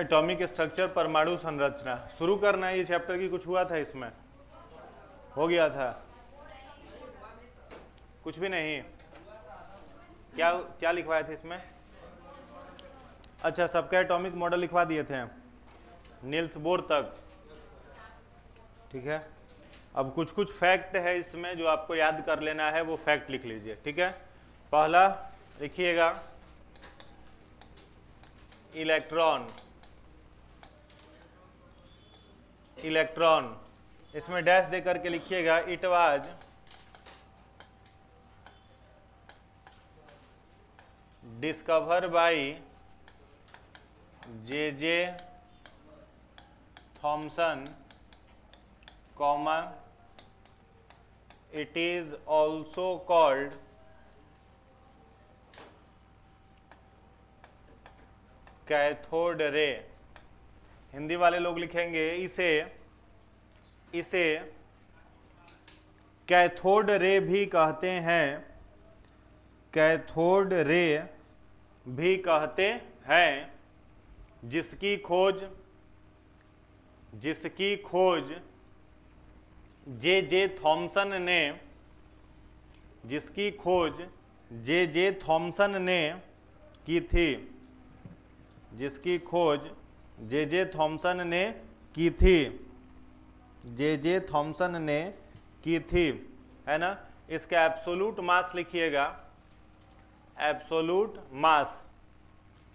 Atomic structure, परमाणु संरचना शुरू करना है। ये चैप्टर की कुछ हुआ था इसमें, हो गया था, कुछ भी नहीं। क्या क्या लिखवाए थे इसमें? अच्छा, सबका एटॉमिक मॉडल लिखवा दिए थे नील्स बोर तक, ठीक है। अब कुछ कुछ फैक्ट है इसमें जो आपको याद कर लेना है, वो फैक्ट लिख लीजिए, ठीक है। पहला लिखिएगा इलेक्ट्रॉन, इलेक्ट्रॉन इसमें डैश दे करके लिखिएगा, it was discover by J Thomson, comma it is also called cathode ray. Hindi वाले लोग लिखेंगे इसे कैथोड रे भी कहते हैं, कैथोड रे भी कहते हैं, जिसकी खोज जे थॉमसन ने, जिसकी खोज जे थॉमसन ने की थी, जिसकी खोज जे थॉमसन ने की थी, जे थॉमसन ने की थी, है ना। इसका एब्सोल्यूट मास लिखिएगा, एब्सोल्यूट मास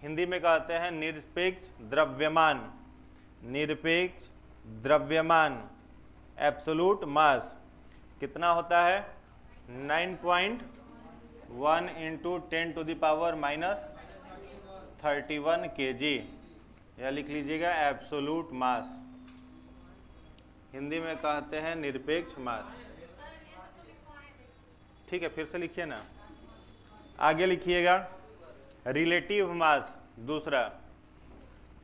हिंदी में कहते हैं निरपेक्ष द्रव्यमान, निरपेक्ष द्रव्यमान। एब्सोल्यूट मास कितना होता है? 9.1 इंटू 10⁻⁻31 kg, यह लिख लीजिएगा एब्सोल्यूट मास, हिंदी में कहते हैं निरपेक्ष मास, ठीक है। फिर से लिखिए ना, आगे लिखिएगा रिलेटिव मास, दूसरा,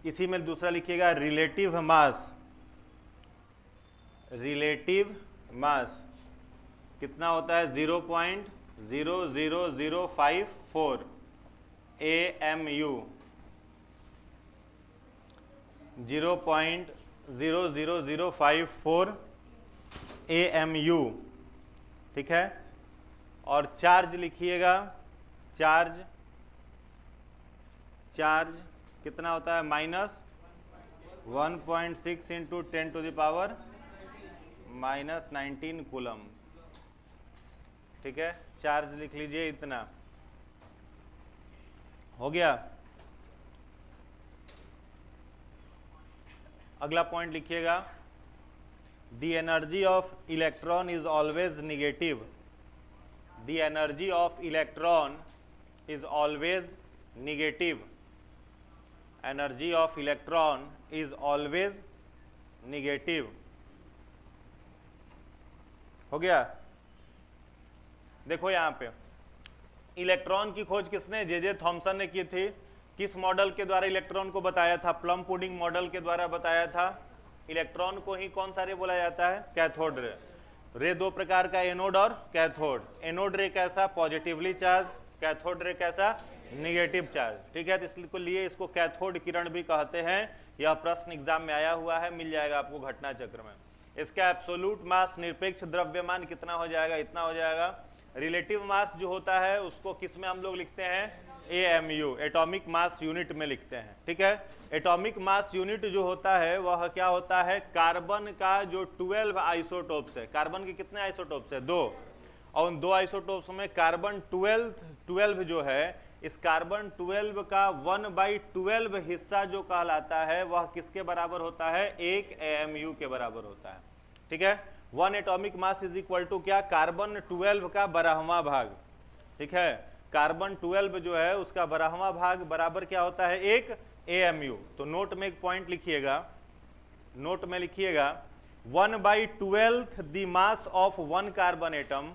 इसी में दूसरा लिखिएगा रिलेटिव मास, रिलेटिव मास कितना होता है? 0.00054 AMU, 0.00054 AMU, ठीक है। और चार्ज लिखिएगा, चार्ज कितना होता है? -1.6 इंटू 10⁻⁻19 कूलम, ठीक है। चार्ज लिख लीजिए, इतना हो गया। अगला पॉइंट लिखिएगा, the energy of electron is always negative, the energy of electron is always negative, energy of electron is always negative, हो गया। देखो यहां पे इलेक्ट्रॉन की खोज किसने? जे थॉमसन ने की थी। किस मॉडल के द्वारा इलेक्ट्रॉन को बताया था? प्लम पुडिंग मॉडल के द्वारा बताया था। इलेक्ट्रॉन को ही कौन सा रे बोला जाता है? Cathode ray. रे दो प्रकार का, एनोड और कैथोड। एनोड रे कैसा? पॉजिटिवली चार्ज, कैथोड रे कैसा? निगेटिव चार्ज, ठीक है। तो इसलिए इसको कैथोड किरण भी कहते हैं। यह प्रश्न एग्जाम में आया हुआ है, मिल जाएगा आपको घटना चक्र में। इसका एब्सोल्यूट मास, निरपेक्ष द्रव्यमान कितना हो जाएगा? इतना हो जाएगा। रिलेटिव मास जो होता है उसको किस में हम लोग लिखते हैं? AMU, एटॉमिक मास यूनिट में लिखते हैं, ठीक है। एटॉमिक मास यूनिट जो होता है वह क्या होता है? कार्बन का जो 12 आइसोटोप्स है, कार्बन के कितने आइसोटोप्स है? 2, और उन 2 आइसोटोप्स में कार्बन 12 जो है, इस कार्बन 12 का 1/12 हिस्सा जो कहलाता है वह किसके बराबर होता है? 1 AMU के बराबर होता है, ठीक है। 1 atomic mass is equal to क्या? कार्बन 12 का 12वां भाग, ठीक है। कार्बन 12 जो है उसका 12वां भाग बराबर क्या होता है? 1 AMU। तो नोट में एक पॉइंट लिखिएगा, नोट में लिखिएगा 1/12 the mass of 1 carbon atom,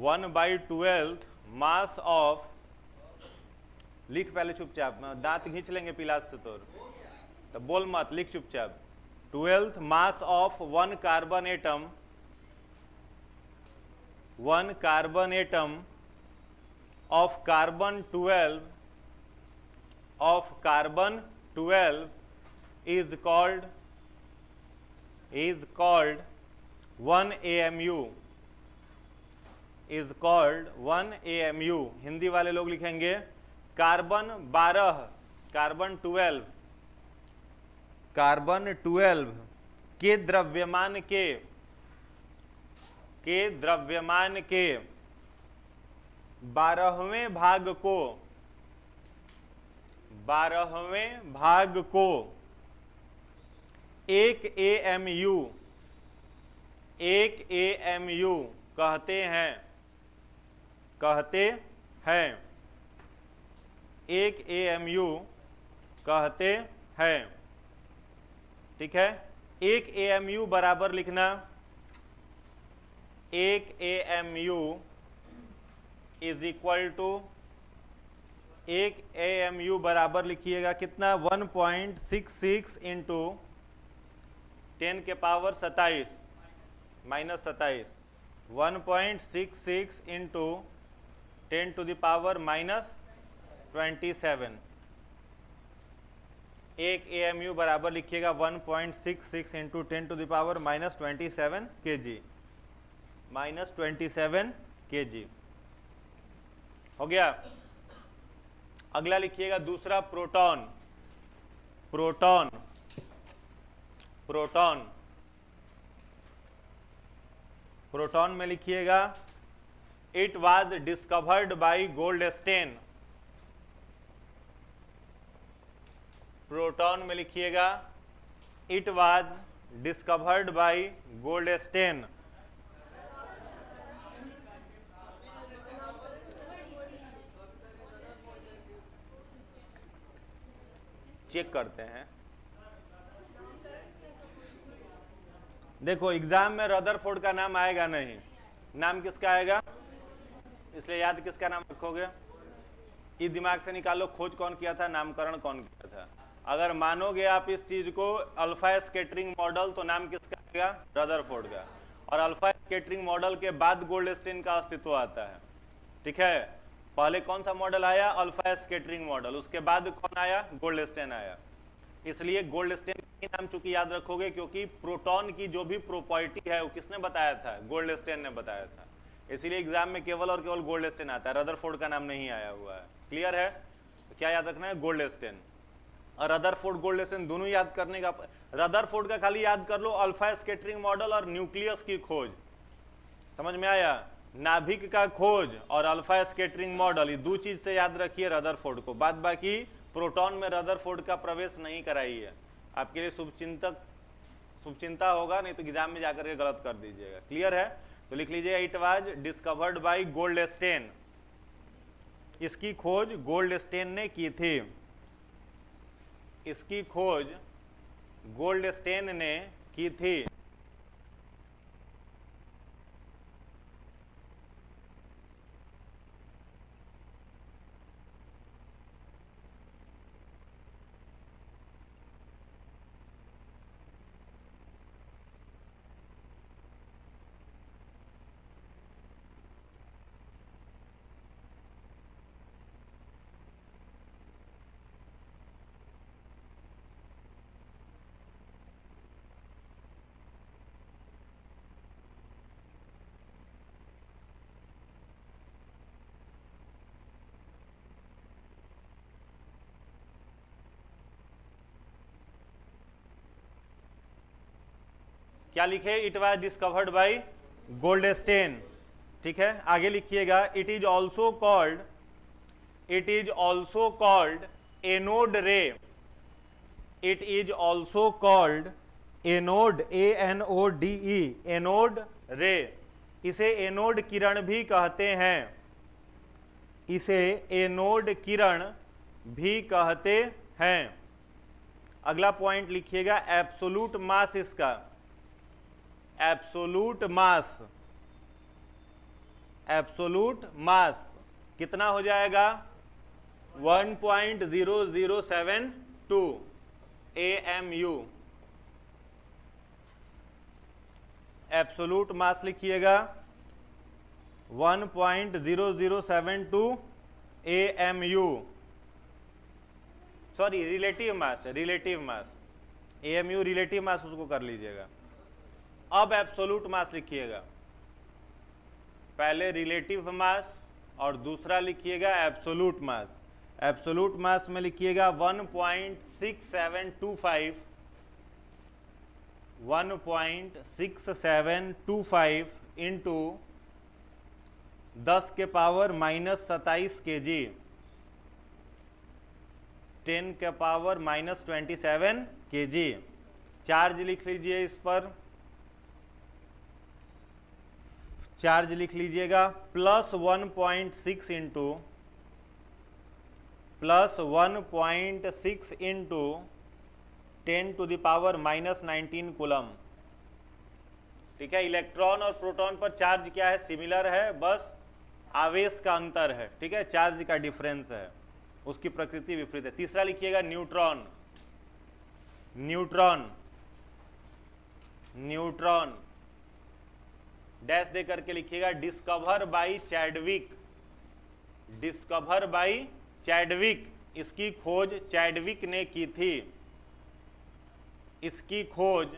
1/12 mass of, लिख पहले चुपचाप, दांत खींच लेंगे पिलास से तो बोल मत, लिख चुपचाप। 12th mass of 1 carbon atom, 1 carbon atom of carbon 12 of carbon 12 is called 1 AMU, is called 1 AMU। Hindi वाले लोग लिखेंगे कार्बन 12, कार्बन 12 के द्रव्यमान के 12वें भाग को 1 AMU कहते हैं 1 AMU कहते हैं। ठीक है, 1 AMU बराबर लिखना, 1 AMU is equal to 1 AMU बराबर लिखिएगा कितना 1.66 इंटू 10 के power 27 minus 27, 1.66 into 10 to the power minus 27। 1 AMU बराबर लिखिएगा 1.66 into 10 to the power minus 27 kg, minus 27 kg हो गया। अगला लिखिएगा दूसरा प्रोटॉन। प्रोटॉन में लिखिएगा it was discovered by Goldstein. Proton में लिखिएगा it was discovered by Goldstein. Check करते हैं। देखो एग्जाम में रदरफोर्ड का नाम आएगा नहीं, नाम किसका आएगा, इसलिए याद किसका नाम रखोगे, ये दिमाग से निकालो खोज कौन किया था, नामकरण कौन किया था। अगर मानोगे आप इस चीज को अल्फा स्कैटरिंग मॉडल, तो नाम किसका आएगा, रदरफोर्ड का। और अल्फा स्कैटरिंग मॉडल के बाद गोल्डस्टेन का अस्तित्व आता है। ठीक है, पहले कौन सा मॉडल आया, अल्फा स्कैटरिंग मॉडल, उसके बाद कौन आया, गोल्डस्टेन आया। इसलिए गोल्डस्टेन का नाम चूंकि याद रखोगे क्योंकि प्रोटॉन की जो भी प्रॉपर्टी है वो किसने बताया था, गोल्डस्टेन ने बताया था। इसीलिए एग्जाम में केवल और केवल गोल्डस्टेन आता है, रदरफोर्ड का नाम नहीं आया हुआ है। क्लियर है, तो क्या याद रखना है, गोल्डस्टेन और रदरफोर्ड गोल्डस्टेन दोनों याद करने का। रदरफोर्ड का खाली याद कर लो, अल्फा स्कैटरिंग मॉडल और न्यूक्लियस की खोज, समझ में आया, नाभिक का खोज और अल्फा स्कैटरिंग मॉडल, ये दो चीज से याद रखिए रदरफोर्ड को। बाद बाकी प्रोटॉन में रदरफोर्ड का प्रवेश नहीं कराइए, आपके लिए शुभचिंता होगा, नहीं तो एग्जाम में जाकर के गलत कर दीजिएगा। क्लियर है, तो लिख लीजिएगा it was discovered by Goldstein. इसकी खोज गोल्डस्टेन ने की थी, इसकी खोज गोल्डस्टेन ने की थी। क्या लिखे, it was discovered by Goldstein. ठीक है, आगे लिखिएगा it is also called anode ray. It is also called anode, ANODE, anode ray. इसे एनोड किरण भी कहते हैं, इसे एनोड किरण भी कहते हैं। अगला पॉइंट लिखिएगा एब्सोलूट मास इसका, एब्सोलूट मास कितना हो जाएगा, 1.0072 AMU। एब्सोलूट मास लिखिएगा 1.0072 AMU। Sorry relative mass, relative mass, AMU relative mass उसको कर लीजिएगा। अब एब्सोल्यूट मास लिखिएगा, पहले रिलेटिव मास और दूसरा लिखिएगा एब्सोल्यूट मास। एब्सोल्यूट मास में लिखिएगा 1.6725 इंटू 10 के पावर -27 kg 10 के पावर -27 kg। चार्ज लिख लीजिए, इस पर चार्ज लिख लीजिएगा +1.6 into 10 to the power -19 coulomb. ठीक है, इलेक्ट्रॉन और प्रोटॉन पर चार्ज क्या है, सिमिलर है, बस आवेश का अंतर है। ठीक है, चार्ज का डिफरेंस है, उसकी प्रकृति विपरीत है। तीसरा लिखिएगा न्यूट्रॉन, न्यूट्रॉन, न्यूट्रॉन डैश दे करके लिखिएगा discover by Chadwick, discover by Chadwick. इसकी खोज चैडविक ने की थी, इसकी खोज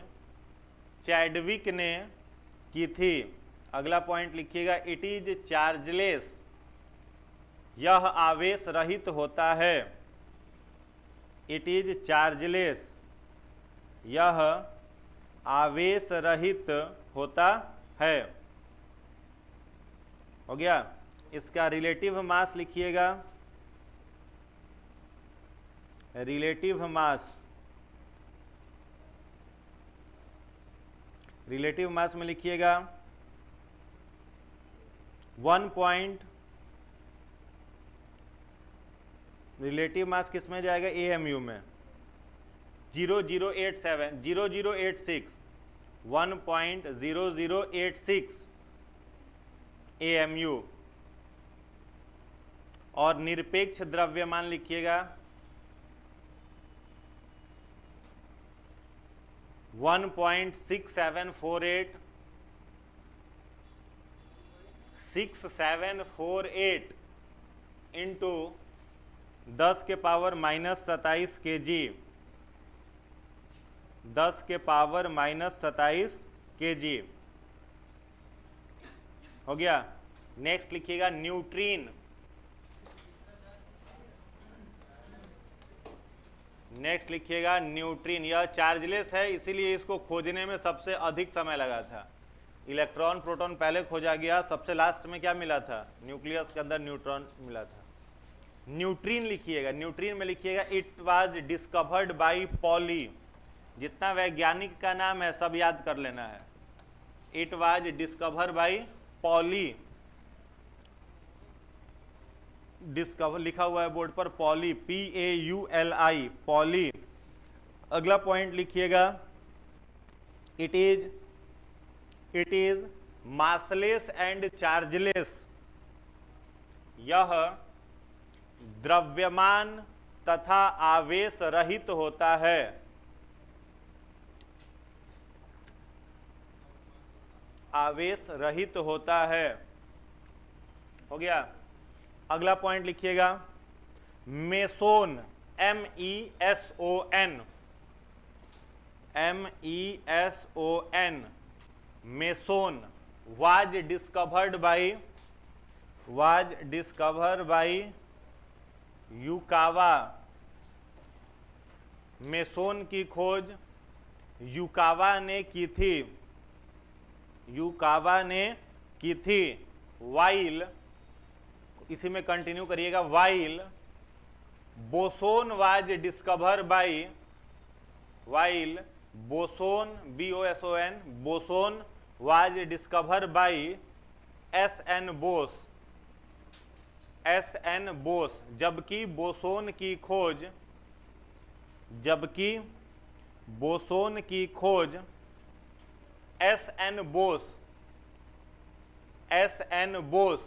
चैडविक ने की थी। अगला पॉइंट लिखिएगा इट इज चार्जलेस, यह आवेश रहित होता है। इट इज चार्जलेस, यह आवेश रहित होता है। हो गया। इसका रिलेटिव मास लिखिएगा, रिलेटिव मास, रिलेटिव मास में लिखिएगा 1. रिलेटिव मास किस में जाएगा, एएमयू में 0086 1.0086 एएमयू। और निरपेक्ष द्रव्यमान लिखिएगा 1.6748 इंटू 10 के पावर -27 kg, 10 के पावर -27 kg। हो गया। नेक्स्ट लिखिएगा न्यूट्रीन, नेक्स्ट लिखिएगा न्यूट्रीन। यह चार्जलेस है, इसीलिए इसको खोजने में सबसे अधिक समय लगा था। इलेक्ट्रॉन प्रोटॉन पहले खोजा गया, सबसे लास्ट में क्या मिला था, न्यूक्लियस के अंदर न्यूट्रॉन मिला था। न्यूट्रीन लिखिएगा, न्यूट्रीन में लिखिएगा it was discovered bye poly. जितना वैज्ञानिक का नाम है सब याद कर लेना है। It was discover by poly, discover लिखा हुआ है बोर्ड पर, पॉली, PAULI, पॉली। अगला पॉइंट लिखिएगा it is massless and chargeless, यह द्रव्यमान तथा आवेश रहित होता है। आवेश रहित होता है। हो गया। अगला पॉइंट लिखिएगा meson, MESON, MESON, meson was discovered bye Yukawa. Meson की खोज युकावा ने की थी, युकावा ने की थी। वाइल, इसी में कंटिन्यू करिएगा, while boson was discover by, while boson BOSON, boson was discover by SN Bose, SN Bose. जबकि बोसोन की खोज, जबकि बोसोन की खोज SN Bose, SN Bose,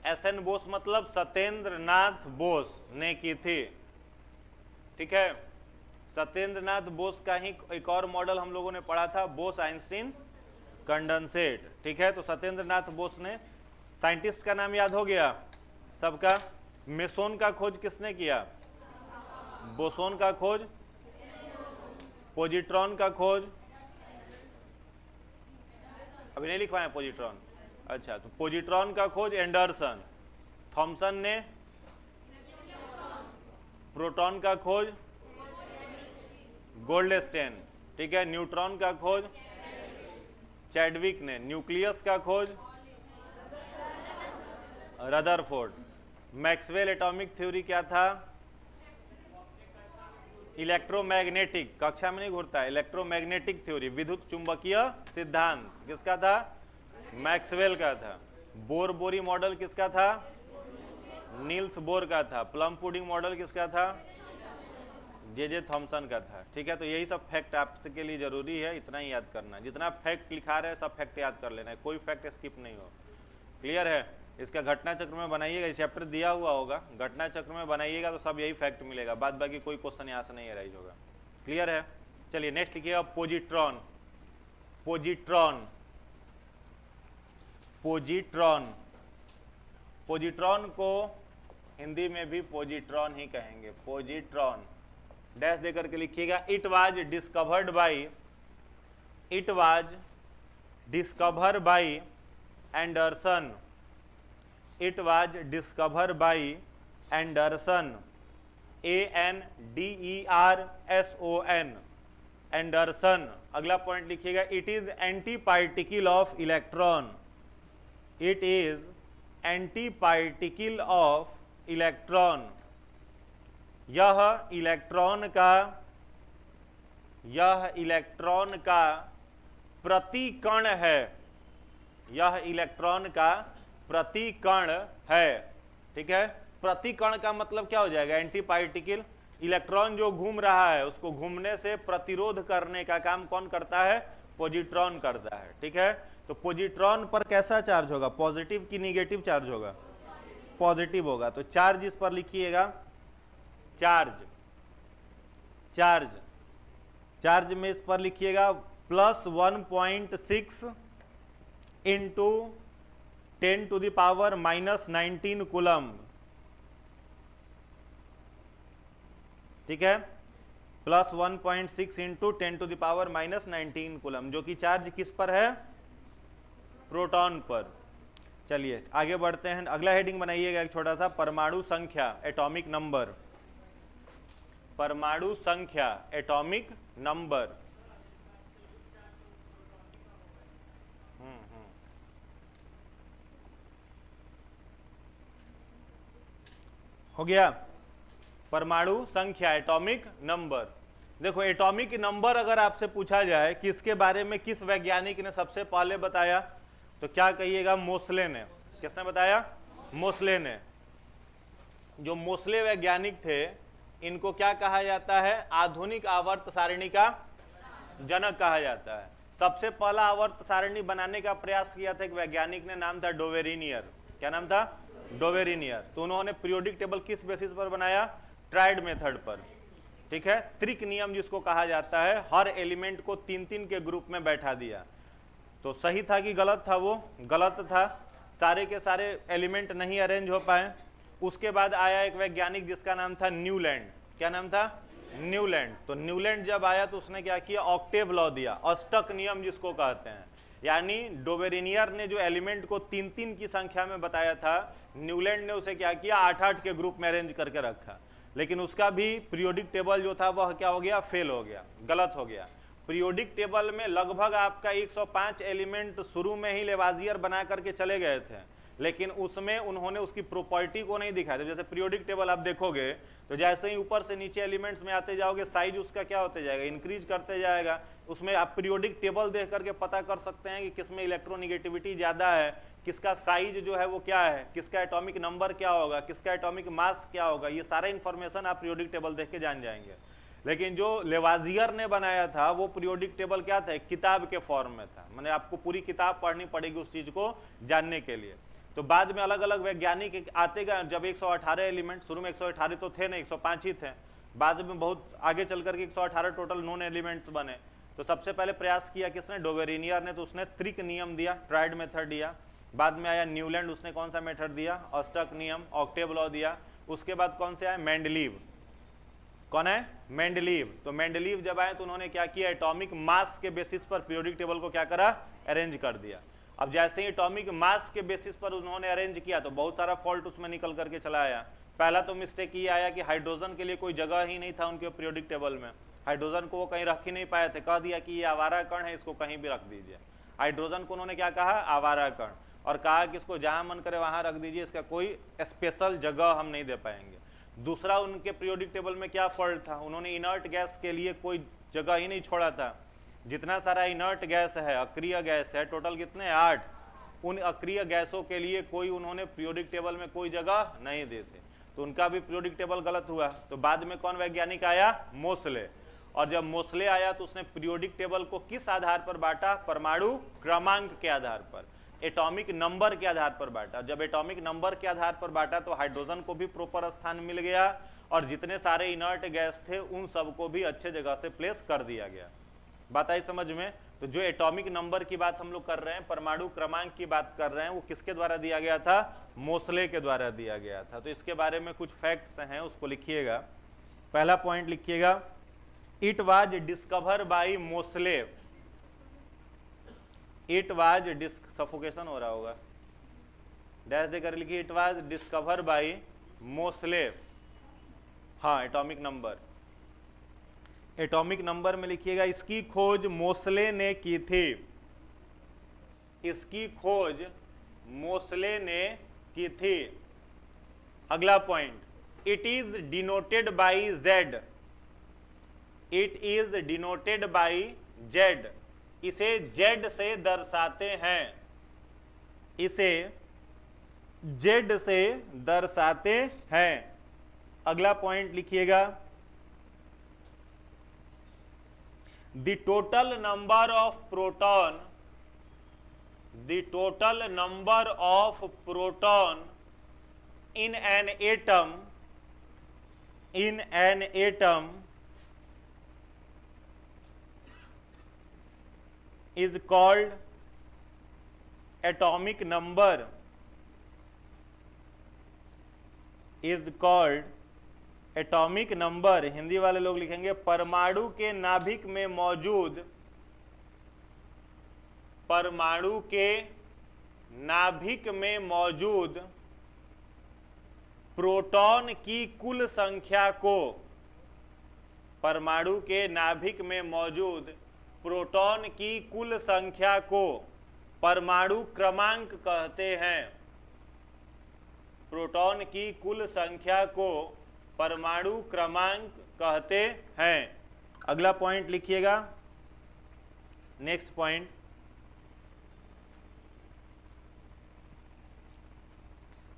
SN Bose मतलब सत्येंद्र नाथ बोस ने की थी। ठीक है, सत्येंद्र नाथ बोस का ही एक और मॉडल हम लोगों ने पढ़ा था, बोस आइंस्टीन कंडेंसेट। ठीक है, तो सत्येंद्र नाथ बोस ने, साइंटिस्ट का नाम याद हो गया सबका। मेसोन का खोज किसने किया, बोसोन का खोज, पोजिट्रॉन का खोज, अभी नहीं लिखवाए पोजिट्रॉन, अच्छा, तो पोजिट्रॉन का खोज एंडरसन, थॉमसन ने प्रोटॉन का खोज गोल्डस्टेन, ठीक है, न्यूट्रॉन का खोज चैडविक ने, न्यूक्लियस का खोज रदरफोर्ड, मैक्सवेल एटॉमिक थ्योरी क्या था, इलेक्ट्रोमैग्नेटिक, कक्षा में नहीं घूरता है, इलेक्ट्रोमैग्नेटिक थ्योरी, विद्युत चुंबकीय सिद्धांत किसका था, मैक्सवेल का था, बोर बोरी मॉडल किसका था, नील्स बोर का था, प्लम पुडिंग मॉडल किसका था, जे थॉमसन का था, ठीक है। तो यही सब फैक्ट आपके लिए जरूरी है, इतना ही याद करना, जितना फैक्ट लिखा रहे हैं सब फैक्ट याद कर लेना है, कोई फैक्ट स्किप नहीं हो, क्लियर है। इसका घटना चक्र में बनाइएगा, चैप्टर दिया हुआ होगा, घटना चक्र में बनाइएगा तो सब यही फैक्ट मिलेगा, बाद बाकी कोई क्वेश्चन यहाँ से नहीं अराइज होगा, क्लियर है। चलिए नेक्स्ट लिखिएगा पोजिट्रॉन, पोजिट्रॉन, पोजिट्रॉन, पोजिट्रॉन को हिंदी में भी पोजिट्रॉन ही कहेंगे, पोजिट्रॉन, डैश देकर के लिखिएगा। It was discovered by, it was discover by Anderson, it was discover by Anderson, ANDERSON, Anderson. अगला पॉइंट लिखिएगा, it is anti particle of electron, it is anti particle of electron, यह electron का प्रतिकण है, यह electron का प्रतिकण है, ठीक है। प्रतिकण का मतलब क्या हो जाएगा, एंटी पार्टिकल, इलेक्ट्रॉन जो घूम रहा है उसको घूमने से प्रतिरोध करने का काम कौन करता है, पोजिट्रॉन करता है, ठीक है। तो पोजिट्रॉन पर कैसा चार्ज होगा, पॉजिटिव की निगेटिव चार्ज होगा, पॉजिटिव होगा, तो चार्ज इस पर लिखिएगा, चार्ज, चार्ज, चार्ज में इस पर लिखिएगा +1.6 इंटू 10⁻⁻19 कूलम, ठीक है, +1.6 इंटू 10⁻⁻19 कूलम, जो कि चार्ज किस पर है, प्रोटॉन पर। चलिए आगे बढ़ते हैं, अगला हेडिंग बनाइएगा एक छोटा सा, परमाणु संख्या, एटॉमिक नंबर, परमाणु संख्या, एटॉमिक नंबर। हो गया, परमाणु संख्या, एटॉमिक नंबर। देखो एटॉमिक नंबर अगर आपसे पूछा जाए किसके बारे में, किस वैज्ञानिक ने सबसे पहले बताया, तो क्या कहिएगा, मोसले ने। किसने बताया, मोसले ने। जो मोसले वैज्ञानिक थे इनको क्या कहा जाता है, आधुनिक आवर्त सारणी का जनक कहा जाता है। सबसे पहला आवर्त सारणी बनाने का प्रयास किया था एक वैज्ञानिक ने, नाम था डोवेरिनियर। क्या नाम था, डोवेरिनियर। तो उन्होंने पीरियोडिक टेबल किस बेसिस पर बनाया, ट्राइड मेथड पर, ठीक है। त्रिक नियम जिसको कहा जाता है, हर एलिमेंट को 3-3 के ग्रुप में बैठा दिया। तो सही था कि गलत था, वो गलत था, सारे के सारे एलिमेंट नहीं अरेंज हो पाए। उसके बाद आया एक वैज्ञानिक जिसका नाम था न्यूलैंड। क्या नाम था, न्यूलैंड। तो न्यूलैंड जब आया तो उसने क्या किया, ऑक्टेव लॉ दिया, अष्टक नियम जिसको कहते हैं। यानी डोवेरिनियर ने जो एलिमेंट को 3-3 की संख्या में बताया था, न्यूलैंड ने उसे क्या किया, 8-8 के ग्रुप में अरेंज करके रखा। लेकिन उसका भी पीरियोडिक टेबल जो था वह क्या हो गया, फेल हो गया, गलत हो गया। पीरियोडिक टेबल में लगभग आपका 105 एलिमेंट शुरू में ही लेवाजियर बना करके चले गए थे, लेकिन उसमें उन्होंने उसकी प्रॉपर्टी को नहीं दिखाया था। जैसे पीरियोडिक टेबल आप देखोगे तो जैसे ही ऊपर से नीचे एलिमेंट्स में आते जाओगे, साइज उसका क्या होते जाएगा, इंक्रीज करते जाएगा। उसमें आप पीरियोडिक टेबल देख करके पता कर सकते हैं कि किसमें इलेक्ट्रोनिगेटिविटी ज़्यादा है, किसका साइज जो है वो क्या है, किसका एटॉमिक नंबर क्या होगा, किसका एटॉमिक मास क्या होगा। ये सारा इंफॉर्मेशन आप पीरियोडिक टेबल देख के जान जाएंगे। लेकिन जो लेवाजियर ने बनाया था वो पीरियोडिक टेबल क्या था, एक किताब के फॉर्म में था। मैंने आपको पूरी किताब पढ़नी पड़ेगी उस चीज़ को जानने के लिए। तो बाद में अलग अलग वैज्ञानिक आते गए। जब 118 एलिमेंट, शुरू में 118 तो थे नहीं, 105 ही थे। बाद में बहुत आगे चल करके 118 टोटल नॉन एलिमेंट्स बने। तो सबसे पहले प्रयास किया किसने, डोवेरिनियर ने। तो उसने त्रिक नियम दिया, ट्राइड मेथड दिया। बाद में आया न्यूलैंड, उसने कौन सा मेथड दिया, अष्टक नियम, ऑक्टेव लॉ दिया। उसके बाद कौन से आया, मेंडलीव। कौन है? मेंडलीव। तो मेंडलीव जब आए तो उन्होंने क्या किया, एटॉमिक मास के बेसिस पर पीरियोडिक टेबल को क्या करा, अरेंज कर दिया। अब जैसे ही एटॉमिक मास के बेसिस पर उन्होंने अरेंज किया तो बहुत सारा फॉल्ट उसमें निकल करके चला आया। पहला तो मिस्टेक ये आया कि हाइड्रोजन के लिए कोई जगह ही नहीं था उनके पीरियोडिक टेबल में, हाइड्रोजन को वो कहीं रख ही नहीं पाए थे, कह दिया कि ये आवारा कण है, इसको कहीं भी रख दीजिए। हाइड्रोजन को उन्होंने क्या कहा, आवारा कण, और कहा कि इसको जहां मन करे वहां रख दीजिए, इसका कोई स्पेशल जगह हम नहीं दे पाएंगे। दूसरा उनके पीरियोडिक टेबल में क्या फॉल्ट था, उन्होंने इनर्ट गैस के लिए कोई जगह ही नहीं छोड़ा था। जितना सारा इनर्ट गैस है, अक्रिय गैस है, टोटल कितने 8, उन अक्रिय गैसों के लिए कोई उन्होंने पीरियोडिक टेबल में कोई जगह नहीं देते, तो उनका भी पीरियोडिक टेबल गलत हुआ। तो बाद में कौन वैज्ञानिक आया, मोसले, और जब मोसले आया तो उसने पीरियोडिक टेबल को किस आधार पर बांटा, परमाणु क्रमांक के आधार पर, एटॉमिक नंबर के आधार पर बांटा। जब एटॉमिक नंबर के आधार पर बांटा तो हाइड्रोजन को भी प्रॉपर स्थान मिल गया और जितने सारे इनर्ट गैस थे उन सबको भी अच्छे जगह से प्लेस कर दिया गया। बात आई समझ में? तो जो एटॉमिक नंबर की बात हम लोग कर रहे हैं, परमाणु क्रमांक की बात कर रहे हैं, वो किसके द्वारा दिया गया था, मोसले के द्वारा दिया गया था। तो इसके बारे में कुछ फैक्ट्स हैं, उसको लिखिएगा। पहला पॉइंट लिखिएगा, it was discover by Mosle. It was suffocation हो रहा होगा, डैश देकर लिखिए, it was discover by Mosle. हाँ, एटॉमिक नंबर, एटॉमिक नंबर में लिखिएगा, इसकी खोज मोसले ने की थी। इसकी खोज मोसले ने की थी। अगला point, it is denoted by Z. It is denoted by Z, इसे जेड से दर्शाते हैं, इसे जेड से दर्शाते हैं। अगला पॉइंट लिखिएगा, the total number of proton, the total number of proton in an atom is called atomic number, is called atomic number। Hindi वाले लोग लिखेंगे, परमाणु के नाभिक में मौजूद, परमाणु के नाभिक में मौजूद प्रोटॉन की कुल संख्या को, परमाणु के नाभिक में मौजूद प्रोटॉन की कुल संख्या को परमाणु क्रमांक कहते हैं। प्रोटॉन की कुल संख्या को परमाणु क्रमांक कहते हैं। अगला पॉइंट लिखिएगा, नेक्स्ट पॉइंट,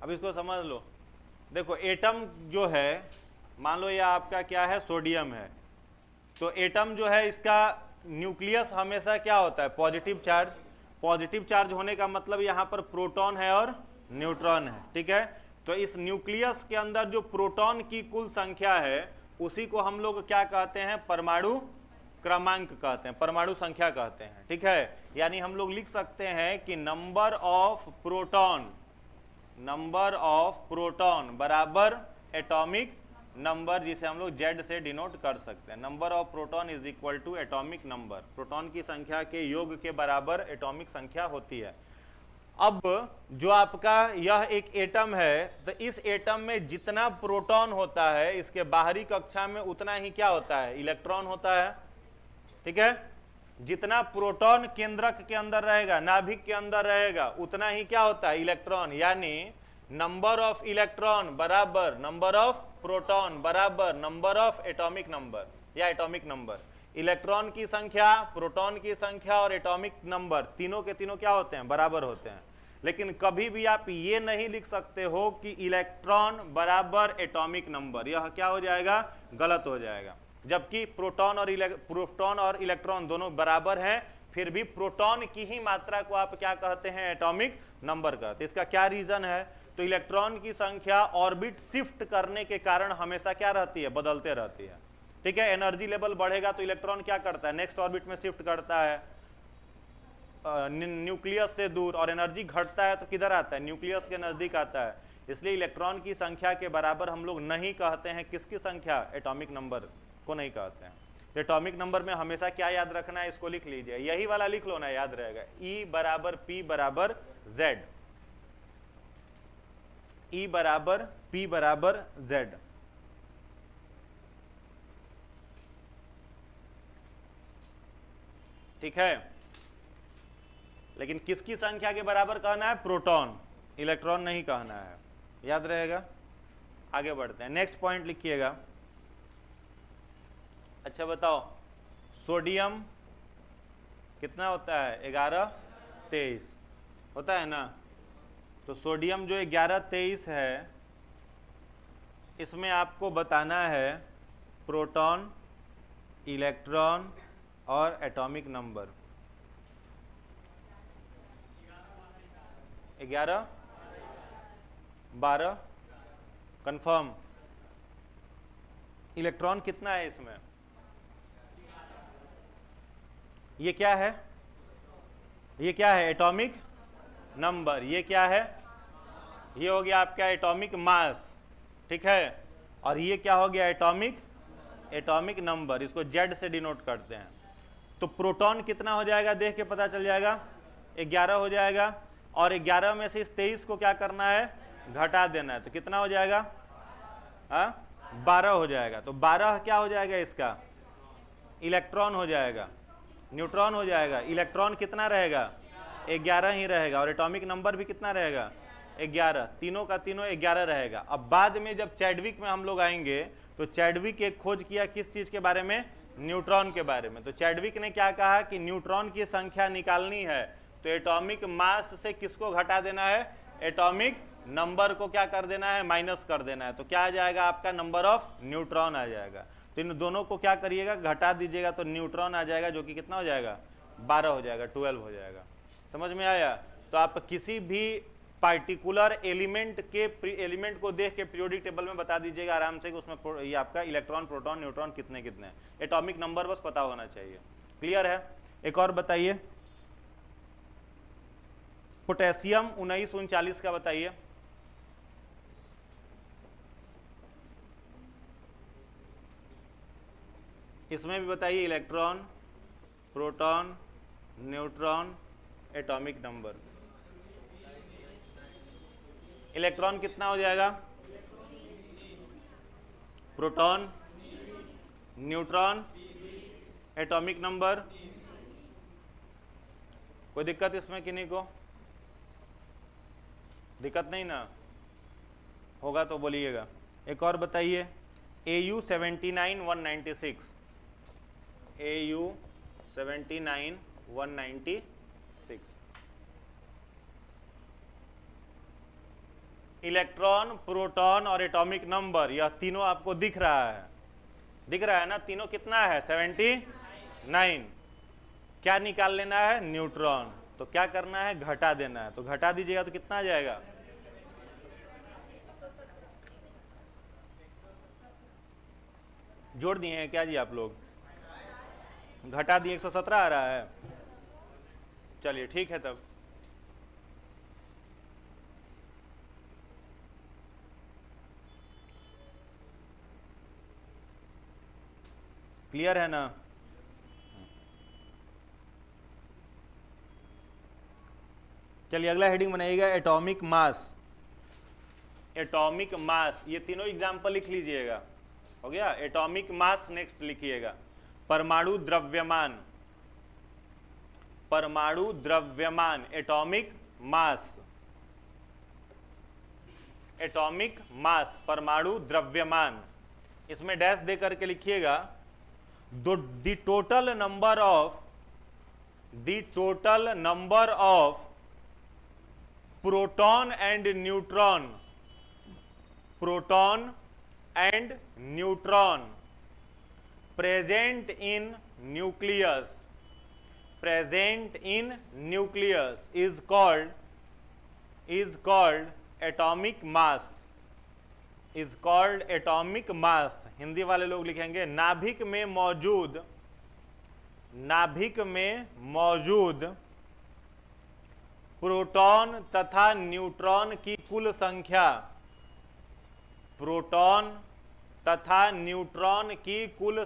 अब इसको समझ लो। देखो, एटम जो है, मान लो ये आपका क्या है, सोडियम है, तो एटम जो है इसका न्यूक्लियस हमेशा क्या होता है, पॉजिटिव चार्ज। पॉजिटिव चार्ज होने का मतलब यहाँ पर प्रोटॉन है और न्यूट्रॉन है, ठीक है। तो इस न्यूक्लियस के अंदर जो प्रोटॉन की कुल संख्या है उसी को हम लोग क्या कहते हैं, परमाणु क्रमांक कहते हैं, परमाणु संख्या कहते हैं, ठीक है। यानी हम लोग लिख सकते हैं कि number of proton, number of proton बराबर एटॉमिक नंबर, जिसे हम लोग जेड से डिनोट कर सकते हैं। Number of proton is equal to atomic number, proton की संख्या के योग के बराबर एटॉमिक संख्या होती है। अब जो आपका यह एक एटम है, तो इस एटम में जितना प्रोटॉन होता है इसके बाहरी कक्षा में उतना ही क्या होता है, इलेक्ट्रॉन होता है, ठीक है। जितना प्रोटॉन केंद्रक के अंदर रहेगा, नाभिक के अंदर रहेगा, उतना ही क्या होता है, इलेक्ट्रॉन। यानी नंबर ऑफ इलेक्ट्रॉन बराबर नंबर ऑफ प्रोटॉन बराबर नंबर ऑफ एटॉमिक नंबर या एटॉमिक नंबर। इलेक्ट्रॉन की संख्या, प्रोटॉन की संख्या और एटॉमिक नंबर तीनों के तीनों क्या होते हैं, बराबर होते हैं। लेकिन कभी भी आप ये नहीं लिख सकते हो कि इलेक्ट्रॉन बराबर एटॉमिक नंबर, यह क्या हो जाएगा, गलत हो जाएगा। जबकि प्रोटॉन और इलेक्ट्रॉन दोनों बराबर हैं, फिर भी प्रोटॉन की ही मात्रा को आप क्या कहते हैं, एटॉमिक नंबर कहते हैं। इसका क्या रीजन है, तो इलेक्ट्रॉन की संख्या ऑर्बिट शिफ्ट करने के कारण हमेशा क्या रहती है, बदलते रहती है, ठीक है। एनर्जी लेवल बढ़ेगा तो इलेक्ट्रॉन क्या करता है, नेक्स्ट ऑर्बिट में शिफ्ट करता है न्यूक्लियस से दूर, और एनर्जी घटता है तो किधर आता है, न्यूक्लियस के नजदीक आता है। इसलिए इलेक्ट्रॉन की संख्या के बराबर हम लोग नहीं कहते हैं। किसकी संख्या? एटॉमिक नंबर को नहीं कहते हैं। तो एटॉमिक नंबर में हमेशा क्या याद रखना है, इसको लिख लीजिए, यही वाला लिख लो ना, याद रहेगा। E बराबर P बराबर Z, E बराबर P बराबर Z। ठीक है, लेकिन किसकी संख्या के बराबर कहना है? प्रोटॉन, इलेक्ट्रॉन नहीं कहना है, याद रहेगा। आगे बढ़ते हैं, नेक्स्ट पॉइंट लिखिएगा। अच्छा बताओ, सोडियम कितना होता है? 11 23 होता है ना। तो सोडियम जो 11 23 है, इसमें आपको बताना है प्रोटॉन, इलेक्ट्रॉन और एटॉमिक नंबर। 11 12 कंफर्म। इलेक्ट्रॉन कितना है इसमें? ये क्या है? ये क्या है? Atomic number. ये क्या है? ये हो गया आपका एटॉमिक मास, ठीक है। और ये क्या हो गया? एटॉमिक नंबर, इसको जेड से डिनोट करते हैं। तो प्रोटॉन कितना हो जाएगा? देख के पता चल जाएगा, 11 हो जाएगा। और 11 में से इस 23 को क्या करना है? घटा देना है। तो कितना हो जाएगा? 12 हो जाएगा। तो 12 क्या हो जाएगा इसका? इलेक्ट्रॉन हो जाएगा, न्यूट्रॉन हो जाएगा। इलेक्ट्रॉन कितना रहेगा? 11 ही रहेगा। और एटॉमिक नंबर भी कितना रहेगा? 11। तीनों का तीनों 11 रहेगा। अब बाद में जब चैडविक में हम लोग आएंगे, तो चैडविक एक खोज किया किस चीज के बारे में? न्यूट्रॉन के बारे में। तो चैडविक ने क्या कहा कि न्यूट्रॉन की संख्या निकालनी है, तो एटॉमिक मास से किसको घटा देना है? एटॉमिक नंबर को क्या कर देना है? माइनस कर देना है। तो क्या आ जाएगा आपका? नंबर ऑफ न्यूट्रॉन आ जाएगा। तो इन दोनों को क्या करिएगा? घटा दीजिएगा, तो न्यूट्रॉन आ जाएगा, जो कि कितना हो जाएगा? 12 हो जाएगा, 12 हो जाएगा। समझ में आया? तो आप किसी भी पार्टिकुलर एलिमेंट को देख के पीरियोडिक टेबल में बता दीजिएगा आराम से कि उसमें ये आपका इलेक्ट्रॉन, प्रोटॉन, न्यूट्रॉन कितने कितने हैं। एटॉमिक नंबर बस पता होना चाहिए। क्लियर है? एक और बताइए, पोटेशियम 1939 का बताइए। इसमें भी बताइए electron, proton, neutron, atomic number. Electron कितना हो जाएगा? Proton, neutron, atomic number. कोई दिक्कत इसमें किन्हीं को? दिक्कत नहीं ना? होगा तो बोलिएगा। एक और बताइए, AU 79 196। इलेक्ट्रॉन, प्रोटॉन और एटॉमिक नंबर, यह तीनों आपको दिख रहा है? दिख रहा है ना? तीनों कितना है? 79। क्या निकाल लेना है? न्यूट्रॉन। तो क्या करना है? घटा देना है। तो घटा दीजिएगा तो कितना आ जाएगा? जोड़ दिए हैं क्या जी आप लोग? घटा दिए, 117 आ रहा है। चलिए ठीक है तब। क्लियर है ना? चलिए अगला हेडिंग बनाइएगा, एटॉमिक मास। एटॉमिक मास, ये तीनों एग्जाम्पल लिख लीजिएगा। हो गया? एटॉमिक मास नेक्स्ट लिखिएगा। परमाणु द्रव्यमान, परमाणु द्रव्यमान, एटॉमिक मास, एटॉमिक मास, परमाणु द्रव्यमान। इसमें डैश दे करके लिखिएगा, the total number of proton and neutron, proton and neutron present in nucleus is called atomic mass, is called atomic mass। Hindi वाले लोग लिखेंगे नाभिक में मौजूद प्रोटॉन तथा न्यूट्रॉन की कुल संख्या प्रोटॉन तथा न्यूट्रॉन की कुल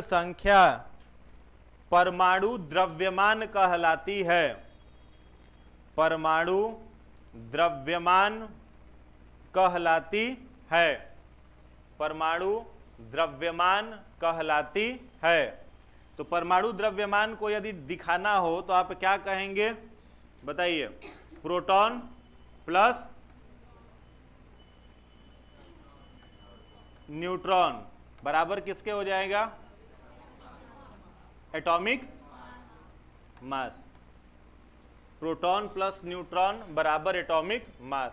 संख्या परमाणु द्रव्यमान कहलाती है। परमाणु द्रव्यमान कहलाती है। परमाणु द्रव्यमान कहलाती है। तो परमाणु द्रव्यमान को यदि दिखाना हो तो आप क्या कहेंगे बताइए? प्रोटॉन प्लस न्यूट्रॉन बराबर किसके हो जाएगा? Atomic mass. Proton plus neutron बराबर एटॉमिक मास।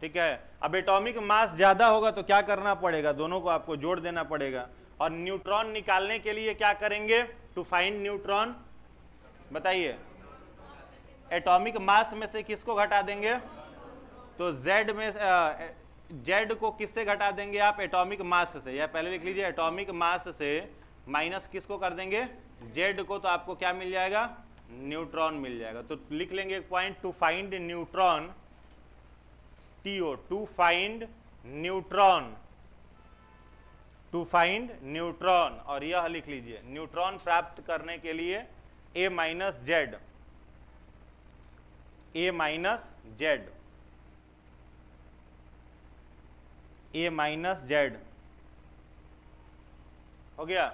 ठीक है, अब एटॉमिक मास ज्यादा होगा तो क्या करना पड़ेगा? दोनों को आपको जोड़ देना पड़ेगा। और न्यूट्रॉन निकालने के लिए क्या करेंगे? टू फाइंड न्यूट्रॉन बताइए, एटॉमिक मास में से किसको घटा देंगे? तो जेड को किससे घटा देंगे आप? एटॉमिक मास से। या पहले लिख लीजिए, एटॉमिक मास से माइनस किसको कर देंगे? जेड को। तो आपको क्या मिल जाएगा? न्यूट्रॉन मिल जाएगा। तो लिख लेंगे एक point, to find neutron, T O, to find neutron, to find neutron. और यह लिख लीजिए, न्यूट्रॉन प्राप्त करने के लिए A minus Z, A minus Z, A minus Z हो गया।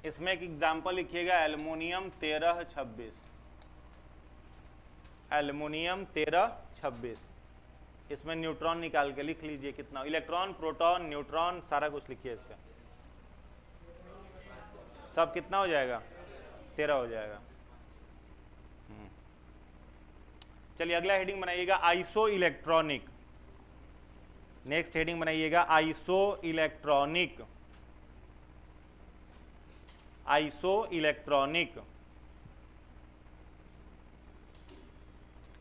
इसमें एक एग्जाम्पल लिखिएगा, एल्युमिनियम 1326, एल्युमिनियम 1326। इसमें न्यूट्रॉन निकाल के लिख लीजिए कितना, इलेक्ट्रॉन, प्रोटॉन, न्यूट्रॉन, सारा कुछ लिखिए इसका, सब कितना हो जाएगा? 13 हो जाएगा। चलिए अगला हेडिंग बनाइएगा, आइसो इलेक्ट्रॉनिक। नेक्स्ट हेडिंग बनाइएगा, iso electronic, iso electronic.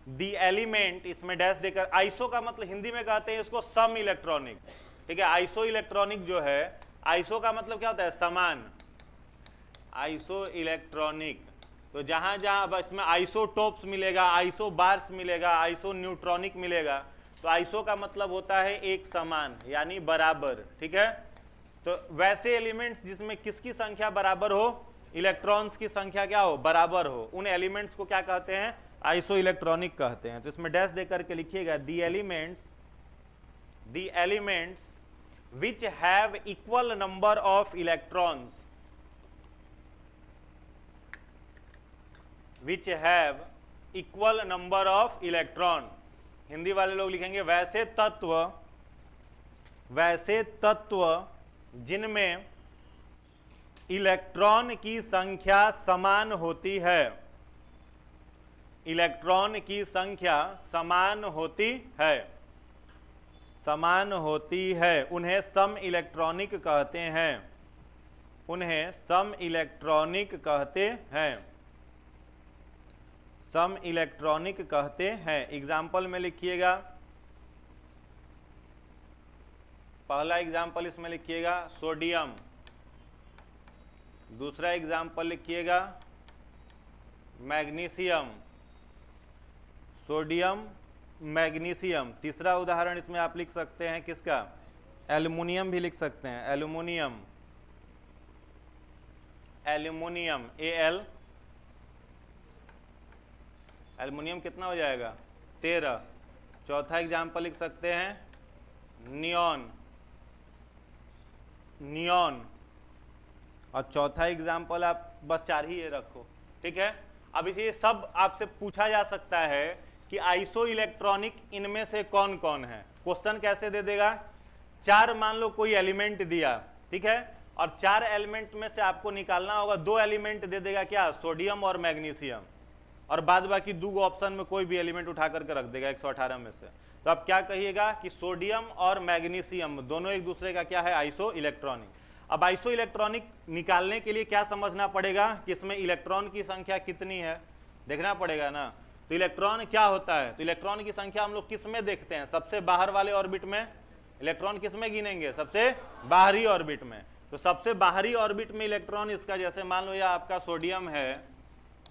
The element, इसमें डैश देकर, आइसो का मतलब हिंदी में कहते हैं इसको सम इलेक्ट्रॉनिक। ठीक है, आइसो इलेक्ट्रॉनिक जो है, आइसो का मतलब क्या होता है? समान। आइसो इलेक्ट्रॉनिक, तो जहां जहां अब इसमें आइसोटोप्स मिलेगा, आइसो बार्स मिलेगा, आइसो न्यूट्रॉनिक मिलेगा, तो आइसो का मतलब होता है एक समान, यानी बराबर। ठीक है, तो वैसे एलिमेंट्स जिसमें किसकी संख्या बराबर हो? इलेक्ट्रॉन्स की संख्या क्या हो? बराबर हो। उन एलिमेंट्स को क्या कहते हैं? आइसो इलेक्ट्रॉनिक कहते हैं। तो इसमें डैश दे करके लिखिएगा, the elements which have equal number of electrons, which have equal number of electron. Hindi वाले लोग लिखेंगे, वैसे तत्व जिनमें इलेक्ट्रॉन की संख्या समान होती है, इलेक्ट्रॉन की संख्या समान होती है, समान होती है, उन्हें सम इलेक्ट्रॉनिक कहते हैं, उन्हें सम इलेक्ट्रॉनिक कहते हैं, सम इलेक्ट्रॉनिक कहते हैं। एग्जाम्पल में लिखिएगा, पहला एग्जाम्पल इसमें लिखिएगा सोडियम, दूसरा एग्जाम्पल लिखिएगा मैग्नीशियम, सोडियम मैग्नीशियम। तीसरा उदाहरण इसमें आप लिख सकते हैं किसका? एल्युमिनियम भी लिख सकते हैं, एल्युमिनियम, एल्युमिनियम, Al, एल्युमिनियम कितना हो जाएगा? 13। चौथा एग्जाम्पल लिख सकते हैं नियॉन, नियॉन। और चौथा एग्जाम्पल आप बस 4 ही ये रखो। ठीक है, अब इसे सब आपसे पूछा जा सकता है कि आइसो इलेक्ट्रॉनिक इनमें से कौन कौन है। क्वेश्चन कैसे दे देगा? 4 मान लो कोई एलिमेंट दिया, ठीक है, और 4 एलिमेंट में से आपको निकालना होगा 2 एलिमेंट दे देगा, क्या? सोडियम और मैग्नीशियम, और बाद बाकी 2 ऑप्शन में कोई भी एलिमेंट उठा करके रख देगा 118 में से। तो आप क्या कहिएगा कि सोडियम और मैग्नीशियम दोनों एक दूसरे का क्या है? Iso electronic. अब आइसो इलेक्ट्रॉनिक निकालने के लिए क्या समझना पड़ेगा कि इसमें इलेक्ट्रॉन की संख्या कितनी है, देखना पड़ेगा ना। तो इलेक्ट्रॉन क्या होता है? तो इलेक्ट्रॉन की संख्या हम लोग किस में देखते हैं? सबसे बाहर वाले ऑर्बिट में। इलेक्ट्रॉन किस में गिनेंगे? सबसे बाहरी ऑर्बिट में। तो सबसे बाहरी ऑर्बिट में इलेक्ट्रॉन इसका, जैसे मान लो यह आपका सोडियम है,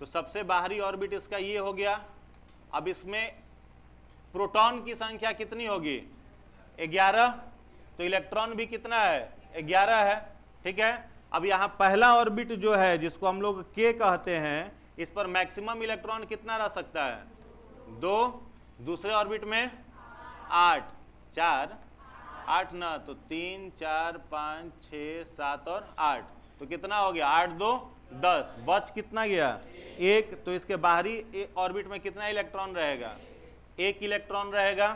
तो सबसे बाहरी ऑर्बिट इसका ये हो गया। अब इसमें प्रोटॉन की संख्या कितनी होगी? 11। तो इलेक्ट्रॉन भी कितना है? 11 है। ठीक है, अब यहां पहला ऑर्बिट जो है जिसको हम लोग के कहते हैं, इस पर मैक्सिमम इलेक्ट्रॉन कितना रह सकता है? 2। दूसरे ऑर्बिट में 8, 4, 8 ना, तो 3, 4, 5, 6, 7 और 8, तो कितना हो गया? 8 2 10, बच कितना गया? 1। तो इसके बाहरी ऑर्बिट में कितना इलेक्ट्रॉन रहेगा? 1 इलेक्ट्रॉन रहेगा।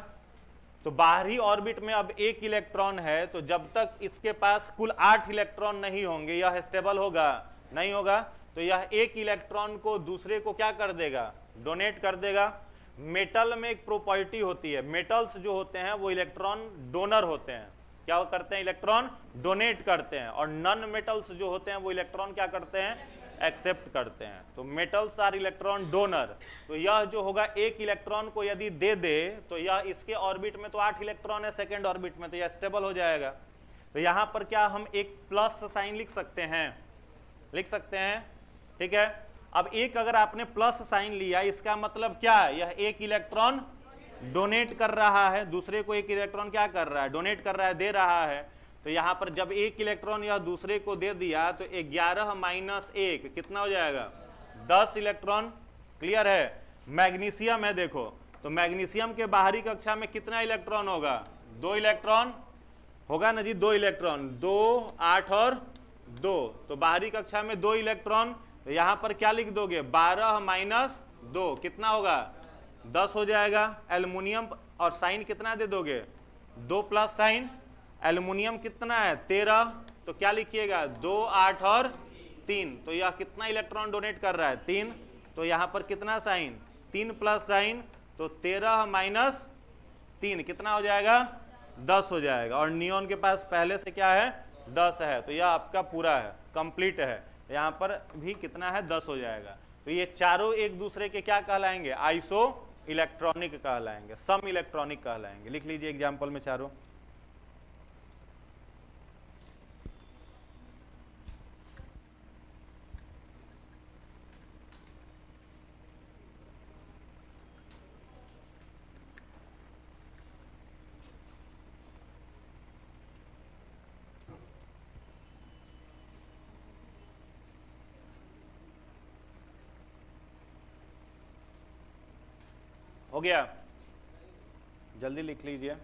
तो बाहरी ऑर्बिट में अब 1 इलेक्ट्रॉन है, तो जब तक इसके पास कुल 8 इलेक्ट्रॉन नहीं होंगे यह स्टेबल होगा? नहीं होगा। तो यह 1 इलेक्ट्रॉन को दूसरे को क्या कर देगा? डोनेट कर देगा। मेटल में एक प्रॉपर्टी होती है, मेटल्स जो होते हैं वो इलेक्ट्रॉन डोनर होते हैं। क्या करते हैं? इलेक्ट्रॉन डोनेट करते हैं। और नॉन मेटल्स जो होते हैं वो इलेक्ट्रॉन क्या करते हैं? एक्सेप्ट करते हैं। तो मेटल्स आर इलेक्ट्रॉन डोनर। तो यह जो होगा 1 इलेक्ट्रॉन को यदि दे दे तो यह इसके ऑर्बिट में तो 8 इलेक्ट्रॉन है सेकेंड ऑर्बिट में, तो यह स्टेबल हो जाएगा। तो यहां पर क्या हम एक प्लस साइन लिख सकते हैं? लिख सकते हैं। ठीक है, अब एक अगर आपने प्लस साइन लिया, इसका मतलब क्या है? यह 1 इलेक्ट्रॉन डोनेट कर रहा है, दूसरे को 1 इलेक्ट्रॉन क्या कर रहा है? डोनेट कर रहा है, दे रहा है। तो यहां पर जब 1 इलेक्ट्रॉन यह दूसरे को दे दिया तो 11 माइनस 1 कितना हो जाएगा? 10 इलेक्ट्रॉन। क्लियर है? मैग्नीशियम है, देखो तो मैग्नीशियम के बाहरी कक्षा में कितना इलेक्ट्रॉन होगा? 2 इलेक्ट्रॉन होगा ना जी, 2 इलेक्ट्रॉन, 2, 8 और 2, तो बाहरी कक्षा में 2 इलेक्ट्रॉन। तो यहां पर क्या लिख दोगे? 12 माइनस 2 कितना होगा? 10 हो जाएगा। एल्युमिनियम और साइन कितना दे दोगे? 2 प्लस साइन। एल्युमिनियम कितना है? 13, तो क्या लिखिएगा? 2, 8 और 3, तो यह कितना इलेक्ट्रॉन डोनेट कर रहा है? 3। तो यहां पर कितना साइन? 3 प्लस साइन, तो 13 माइनस 3 कितना हो जाएगा? 10 हो जाएगा। और नियॉन के पास पहले से क्या है? 10 है, तो यह आपका पूरा है, कंप्लीट है। यहां पर भी कितना है? 10 हो जाएगा। तो ये चारों एक दूसरे के क्या कहलाएंगे? आइसो इलेक्ट्रॉनिक कहलाएंगे, सम इलेक्ट्रॉनिक कहलाएंगे। लिख लीजिए एग्जाम्पल में चारों। हो गया? जल्दी लिख लीजिए।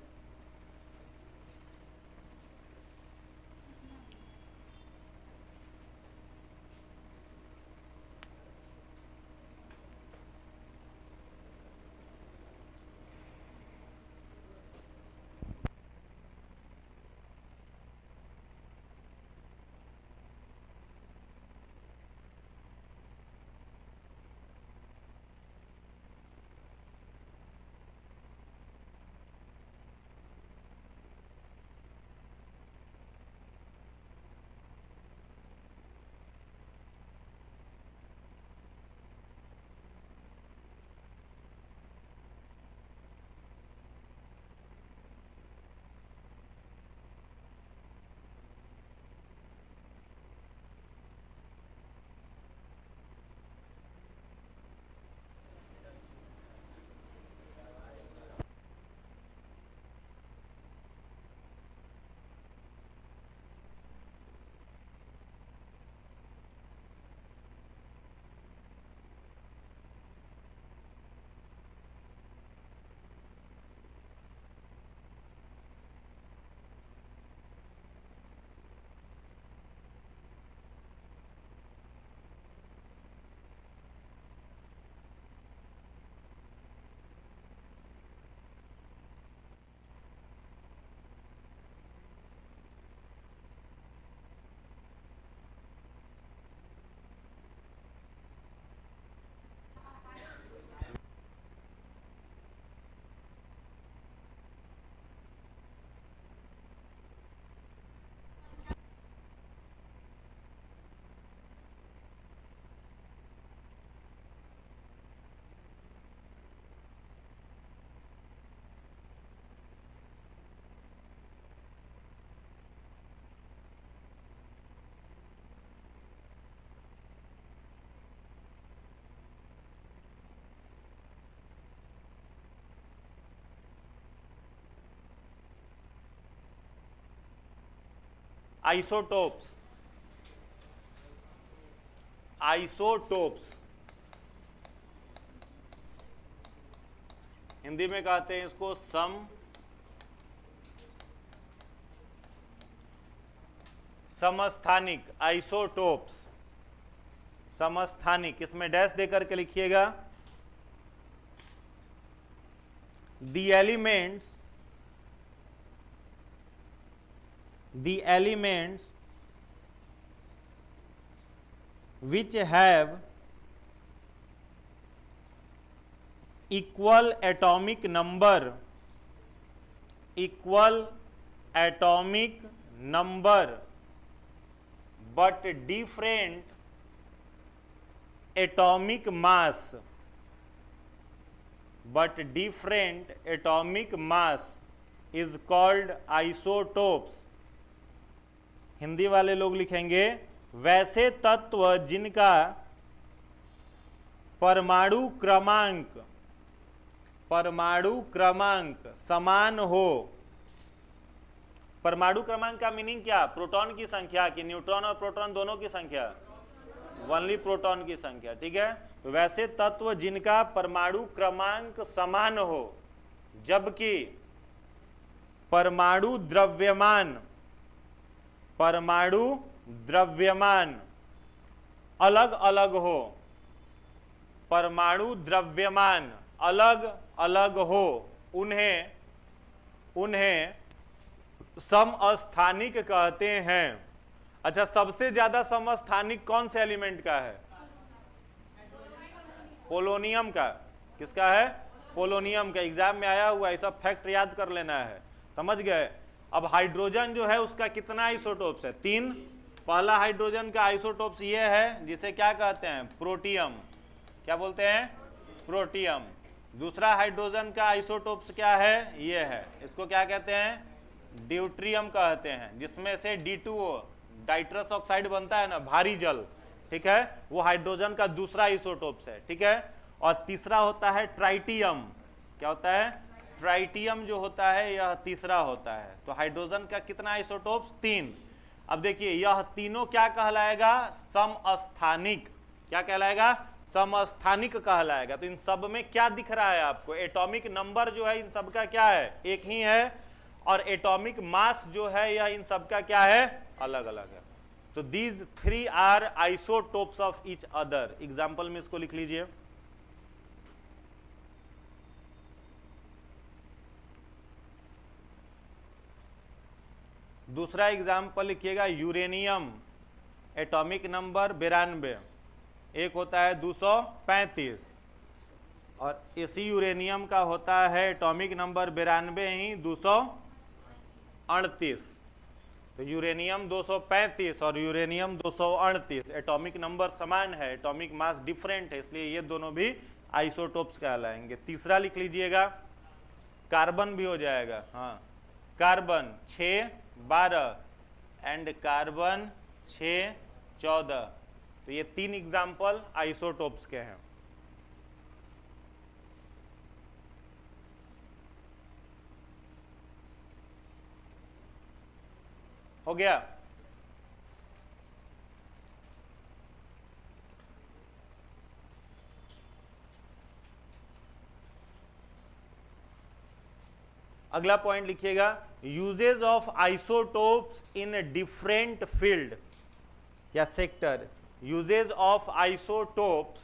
आइसोटोप्स, आइसोटोप्स हिंदी में कहते हैं इसको समस्थानिक, आइसोटोप्स समस्थानिक, इसमें डैश देकर के लिखिएगा। The elements which have equal atomic number but different atomic mass is called isotopes। Hindi वाले लोग लिखेंगे वैसे तत्व जिनका परमाणु क्रमांक समान हो। परमाणु क्रमांक का मीनिंग क्या? प्रोटॉन की संख्या कि न्यूट्रॉन और प्रोटॉन दोनों की संख्या? ओनली प्रोटॉन की संख्या, ठीक है। तो वैसे तत्व जिनका परमाणु क्रमांक समान हो जबकि परमाणु द्रव्यमान अलग अलग हो, परमाणु द्रव्यमान अलग अलग हो, उन्हें समस्थानिक कहते हैं। अच्छा, सबसे ज्यादा समस्थानिक कौन से एलिमेंट का है? पोलोनियम का। किसका है? पोलोनियम का। एग्जाम में आया हुआ, ऐसा फैक्ट याद कर लेना है, समझ गए। अब हाइड्रोजन जो है उसका कितना आइसोटोप्स है? 3। पहला हाइड्रोजन का आइसोटोप्स ये है जिसे क्या कहते हैं? प्रोटियम। क्या बोलते हैं? प्रोटियम। दूसरा हाइड्रोजन का आइसोटोप्स क्या है? ये है, इसको क्या कहते हैं? ड्यूट्रियम कहते हैं, जिसमें से D2O डाइट्रस ऑक्साइड बनता है ना, भारी जल, ठीक है, वो हाइड्रोजन का दूसरा आइसोटोप्स है, ठीक है। और तीसरा होता है ट्राइटियम। क्या होता है? ट्राइटियम जो होता है यह तीसरा होता है। तो हाइड्रोजन का कितना आइसोटोप्स? 3। अब देखिए यह तीनों क्या कहलाएगा? समस्थानिक। क्या कहलाएगा? समस्थानिक कहलाएगा। तो इन सब में क्या दिख रहा है आपको? एटॉमिक नंबर जो है इन सब का क्या है? एक ही है। और एटॉमिक मास जो है यह इन सब का क्या है? अलग अलग है। तो these 3 are isotopes of each other. Example में इसको लिख लीजिए। दूसरा एग्जाम्पल लिखिएगा यूरेनियम, एटॉमिक नंबर 92, एक होता है 235, और इसी यूरेनियम का होता है एटॉमिक नंबर 92 ही 238। तो यूरेनियम 235 और यूरेनियम 238, एटॉमिक नंबर समान है, एटॉमिक मास डिफरेंट है, इसलिए ये दोनों भी आइसोटोप्स कहलाएंगे। तीसरा लिख लीजिएगा, कार्बन भी हो जाएगा। हाँ, कार्बन 6-12 एंड कार्बन 6-14। तो ये 3 एग्जाम्पल आइसोटोप्स के हैं। हो गया? अगला पॉइंट लिखिएगा, uses of isotopes in different field या sector. Uses of isotopes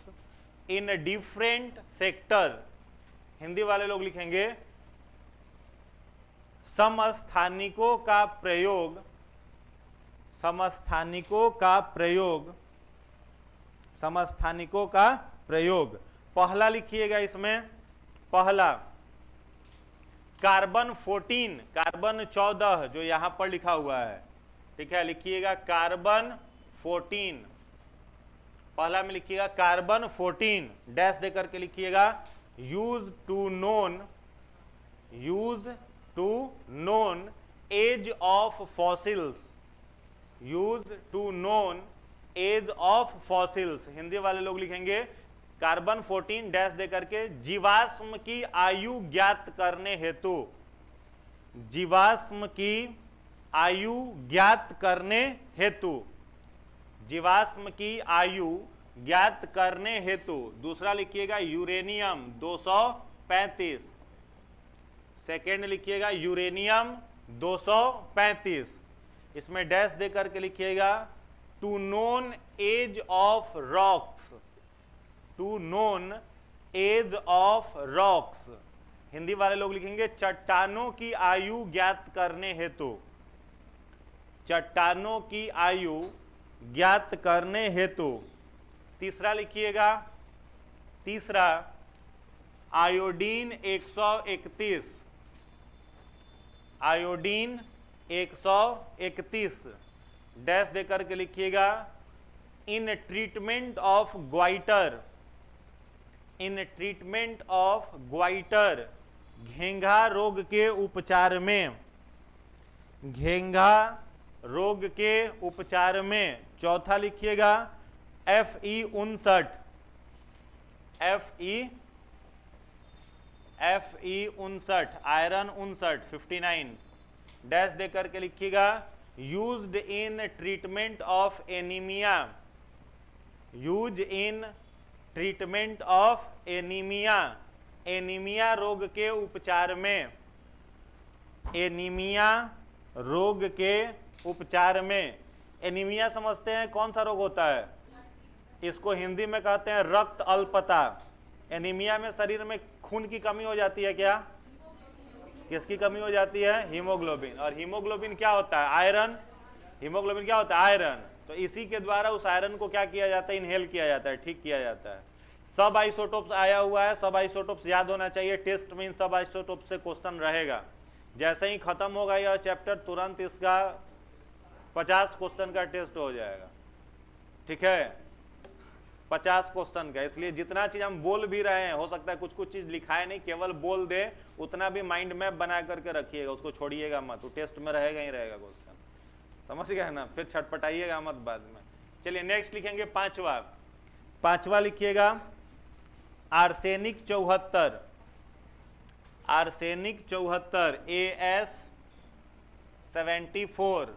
in different sector. Hindi वाले लोग लिखेंगे समस्थानिकों का प्रयोग, समस्थानिकों का प्रयोग, समस्थानिकों का प्रयोग। पहला लिखिएगा इसमें, पहला कार्बन 14, कार्बन 14 जो यहां पर लिखा हुआ है, ठीक है, लिखिएगा कार्बन 14। पहला में लिखिएगा कार्बन 14, डैश देकर के लिखिएगा use to known age of fossils, use to known age of fossils. Hindi वाले लोग लिखेंगे कार्बन 14 डैश देकर के जीवाश्म की आयु ज्ञात करने हेतु, जीवाश्म की आयु ज्ञात करने हेतु, जीवाश्म की आयु ज्ञात करने हेतु। दूसरा लिखिएगा यूरेनियम 235, सेकेंड लिखिएगा यूरेनियम 235, इसमें डैश दे करके लिखिएगा to known age of rocks, to known age of rocks. Hindi वाले लोग लिखेंगे चट्टानों की आयु ज्ञात करने हेतु, चट्टानों की आयु ज्ञात करने हेतु। तीसरा लिखिएगा, तीसरा आयोडीन 131, आयोडीन 131 डैश देकर के लिखिएगा in treatment of goitre, in treatment of goitre, घेंघा रोग के उपचार में, घेंघा रोग के उपचार में। चौथा लिखिएगा Fe59, Fe59 आयरन 59 59 डैश देकर के लिखिएगा used in treatment of anaemia, use in treatment of anaemia, anaemia रोग के उपचार में, एनीमिया रोग के उपचार में। एनीमिया समझते हैं कौन सा रोग होता है? इसको हिंदी में कहते हैं रक्त अल्पता। एनीमिया में शरीर में खून की कमी हो जाती है क्या? किसकी कमी हो जाती है? हीमोग्लोबिन। और हीमोग्लोबिन क्या होता है? आयरन। हीमोग्लोबिन क्या होता है? आयरन। तो इसी के द्वारा उस आयरन को क्या किया जाता है? इनहेल किया जाता है, ठीक किया जाता है। सब आइसोटोप्स आया हुआ है, सब आइसोटोप्स याद होना चाहिए। टेस्ट में इन सब आइसोटोप्स से क्वेश्चन रहेगा। जैसे ही खत्म होगा यह चैप्टर तुरंत इसका 50 क्वेश्चन का टेस्ट हो जाएगा, ठीक है? 50 क्वेश्चन का। इसलिए जितना चीज हम बोल भी रहे हैं, हो सकता है कुछ कुछ चीज लिखाए नहीं, केवल बोल दे, उतना भी माइंड मैप बना करके रखिएगा, उसको छोड़िएगा मत, वो टेस्ट में रहेगा ही रहेगा क्वेश्चन। समझ गए ना? फिर छटपटाइएगा मत बाद में। चलिए नेक्स्ट लिखेंगे पांचवा। पांचवा लिखिएगा आर्सेनिक 74, आर्सेनिक 74 AS74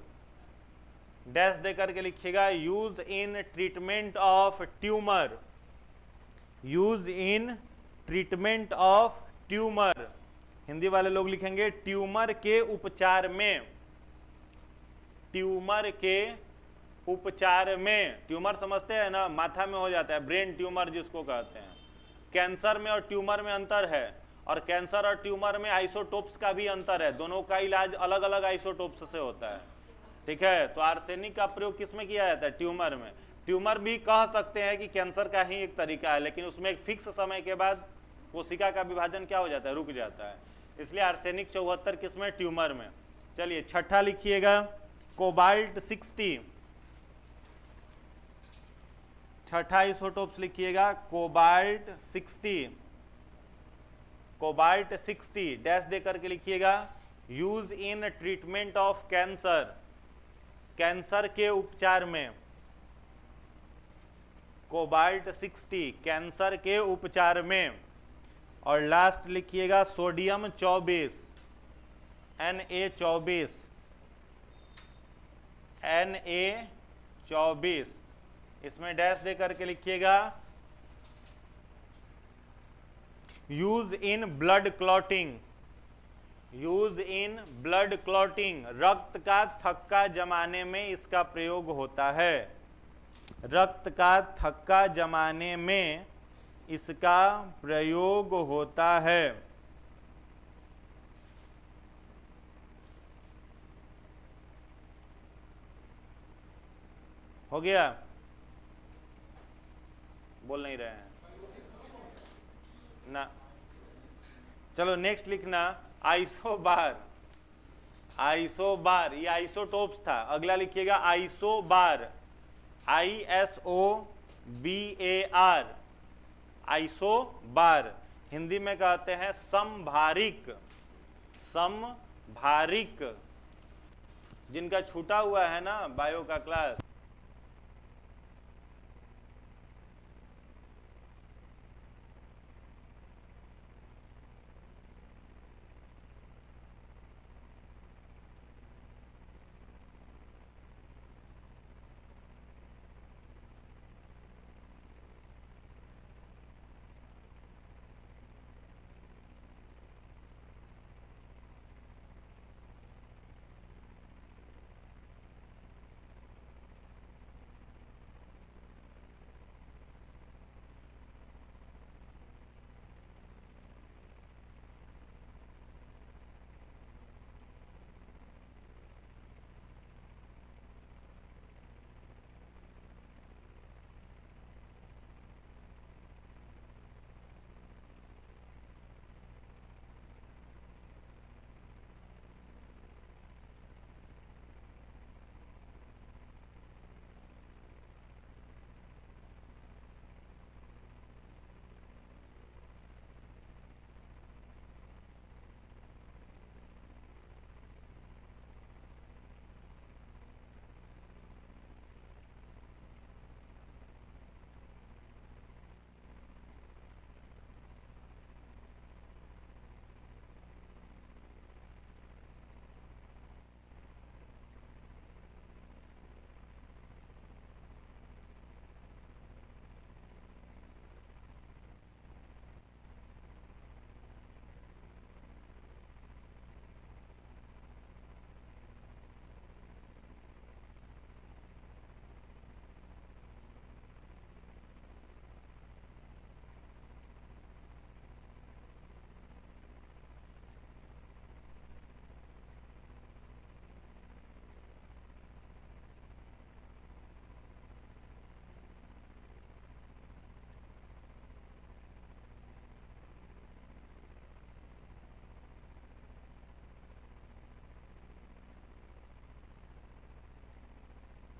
डैश देकर के लिखिएगा use in treatment of tumour, use in treatment of tumour. Hindi वाले लोग लिखेंगे ट्यूमर के उपचार में, ट्यूमर के उपचार में। ट्यूमर समझते हैं ना, माथा में हो जाता है, ब्रेन ट्यूमर जिसको कहते हैं। कैंसर में और ट्यूमर में अंतर है, और कैंसर और ट्यूमर में आइसोटोप्स का भी अंतर है, दोनों का इलाज अलग अलग आइसोटोप्स से होता है, ठीक है? तो आर्सेनिक का प्रयोग किस में किया जाता है? ट्यूमर में। ट्यूमर भी कह सकते हैं कि कैंसर का ही एक तरीका है, लेकिन उसमें एक फिक्स समय के बाद कोशिका का विभाजन क्या हो जाता है? रुक जाता है। इसलिए आर्सेनिक 74 किस में? ट्यूमर में। चलिए छठा लिखिएगा कोबाल्ट 60, छठा आइसोटोप्स लिखिएगा कोबाल्ट 60, कोबाल्ट 60 डैश देकर के लिखिएगा use in treatment of cancer, cancer के उपचार में। कोबाल्ट 60 कैंसर के उपचार में। और लास्ट लिखिएगा सोडियम 24 Na24, Na24 इसमें डैश दे करके लिखिएगा use in blood clotting, use in blood clotting, रक्त का थक्का जमाने में इसका प्रयोग होता है, रक्त का थक्का जमाने में इसका प्रयोग होता है। हो गया? बोल नहीं रहे हैं ना? चलो नेक्स्ट लिखना आइसोबार, आइसोबार ये आइसोटोप्स था। अगला लिखिएगा आइसोबार, ISOBAR, आइसोबार। हिंदी में कहते हैं समभारिक, समभारिक। जिनका छूटा हुआ है ना बायो का क्लास,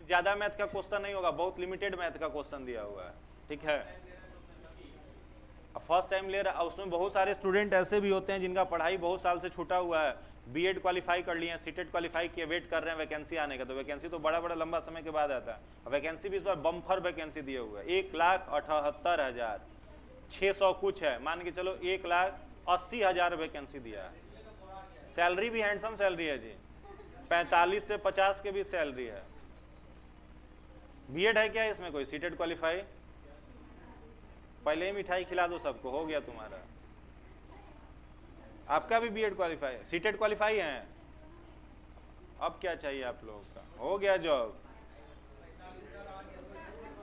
ज्यादा मैथ का क्वेश्चन नहीं होगा, बहुत लिमिटेड मैथ का क्वेश्चन दिया हुआ है, ठीक है। फर्स्ट टाइम ले रहा, उसमें बहुत सारे स्टूडेंट ऐसे भी होते हैं जिनका पढ़ाई बहुत साल से छूटा हुआ है, बीएड क्वालिफाई कर लिए हैं, सीटेट क्वालिफाई किए, वेट कर रहे हैं वैकेंसी आने का, तो वैकेंसी तो बड़ा बड़ा लंबा समय के बाद आता है। वैकेंसी भी इस बार बम्फर वैकेंसी दिए हुए है, 1,78,600 कुछ है, मान के चलो 1,80,000 वैकेंसी दिया है। सैलरी भी हैंडसम सैलरी है जी, 45 से 50 के भी सैलरी है। बीएड है क्या इसमें कोई? CTET qualify? पहले ही मिठाई खिला दो सबको, हो गया तुम्हारा। आपका भी बीएड क्वालिफाई, सीटेट क्वालिफाई है, अब क्या चाहिए आप लोगों का? हो गया जॉब।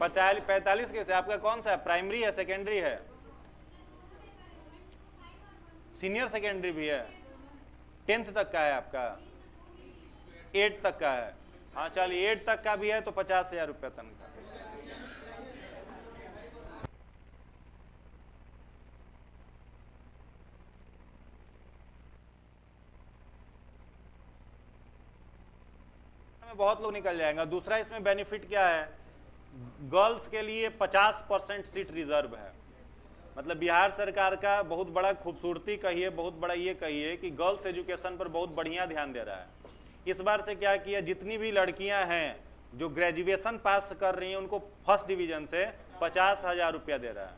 45 कैसे? आपका कौन सा है? प्राइमरी है, सेकेंडरी है, सीनियर सेकेंडरी भी है, 10th तक का है आपका, 8 तक का है। हाँ चलिए 8 तक का भी है तो 50,000 रुपया तनख्वाह। बहुत लोग निकल जाएंगे। दूसरा इसमें बेनिफिट क्या है, गर्ल्स के लिए 50% सीट रिजर्व है। मतलब बिहार सरकार का बहुत बड़ा खूबसूरती कहिए, बहुत बड़ा ये कहिए कि गर्ल्स एजुकेशन पर बहुत बढ़िया ध्यान दे रहा है। इस बार से क्या किया, जितनी भी लड़कियां हैं जो ग्रेजुएशन पास कर रही हैं उनको फर्स्ट डिवीजन से 50,000 रुपया दे रहा है।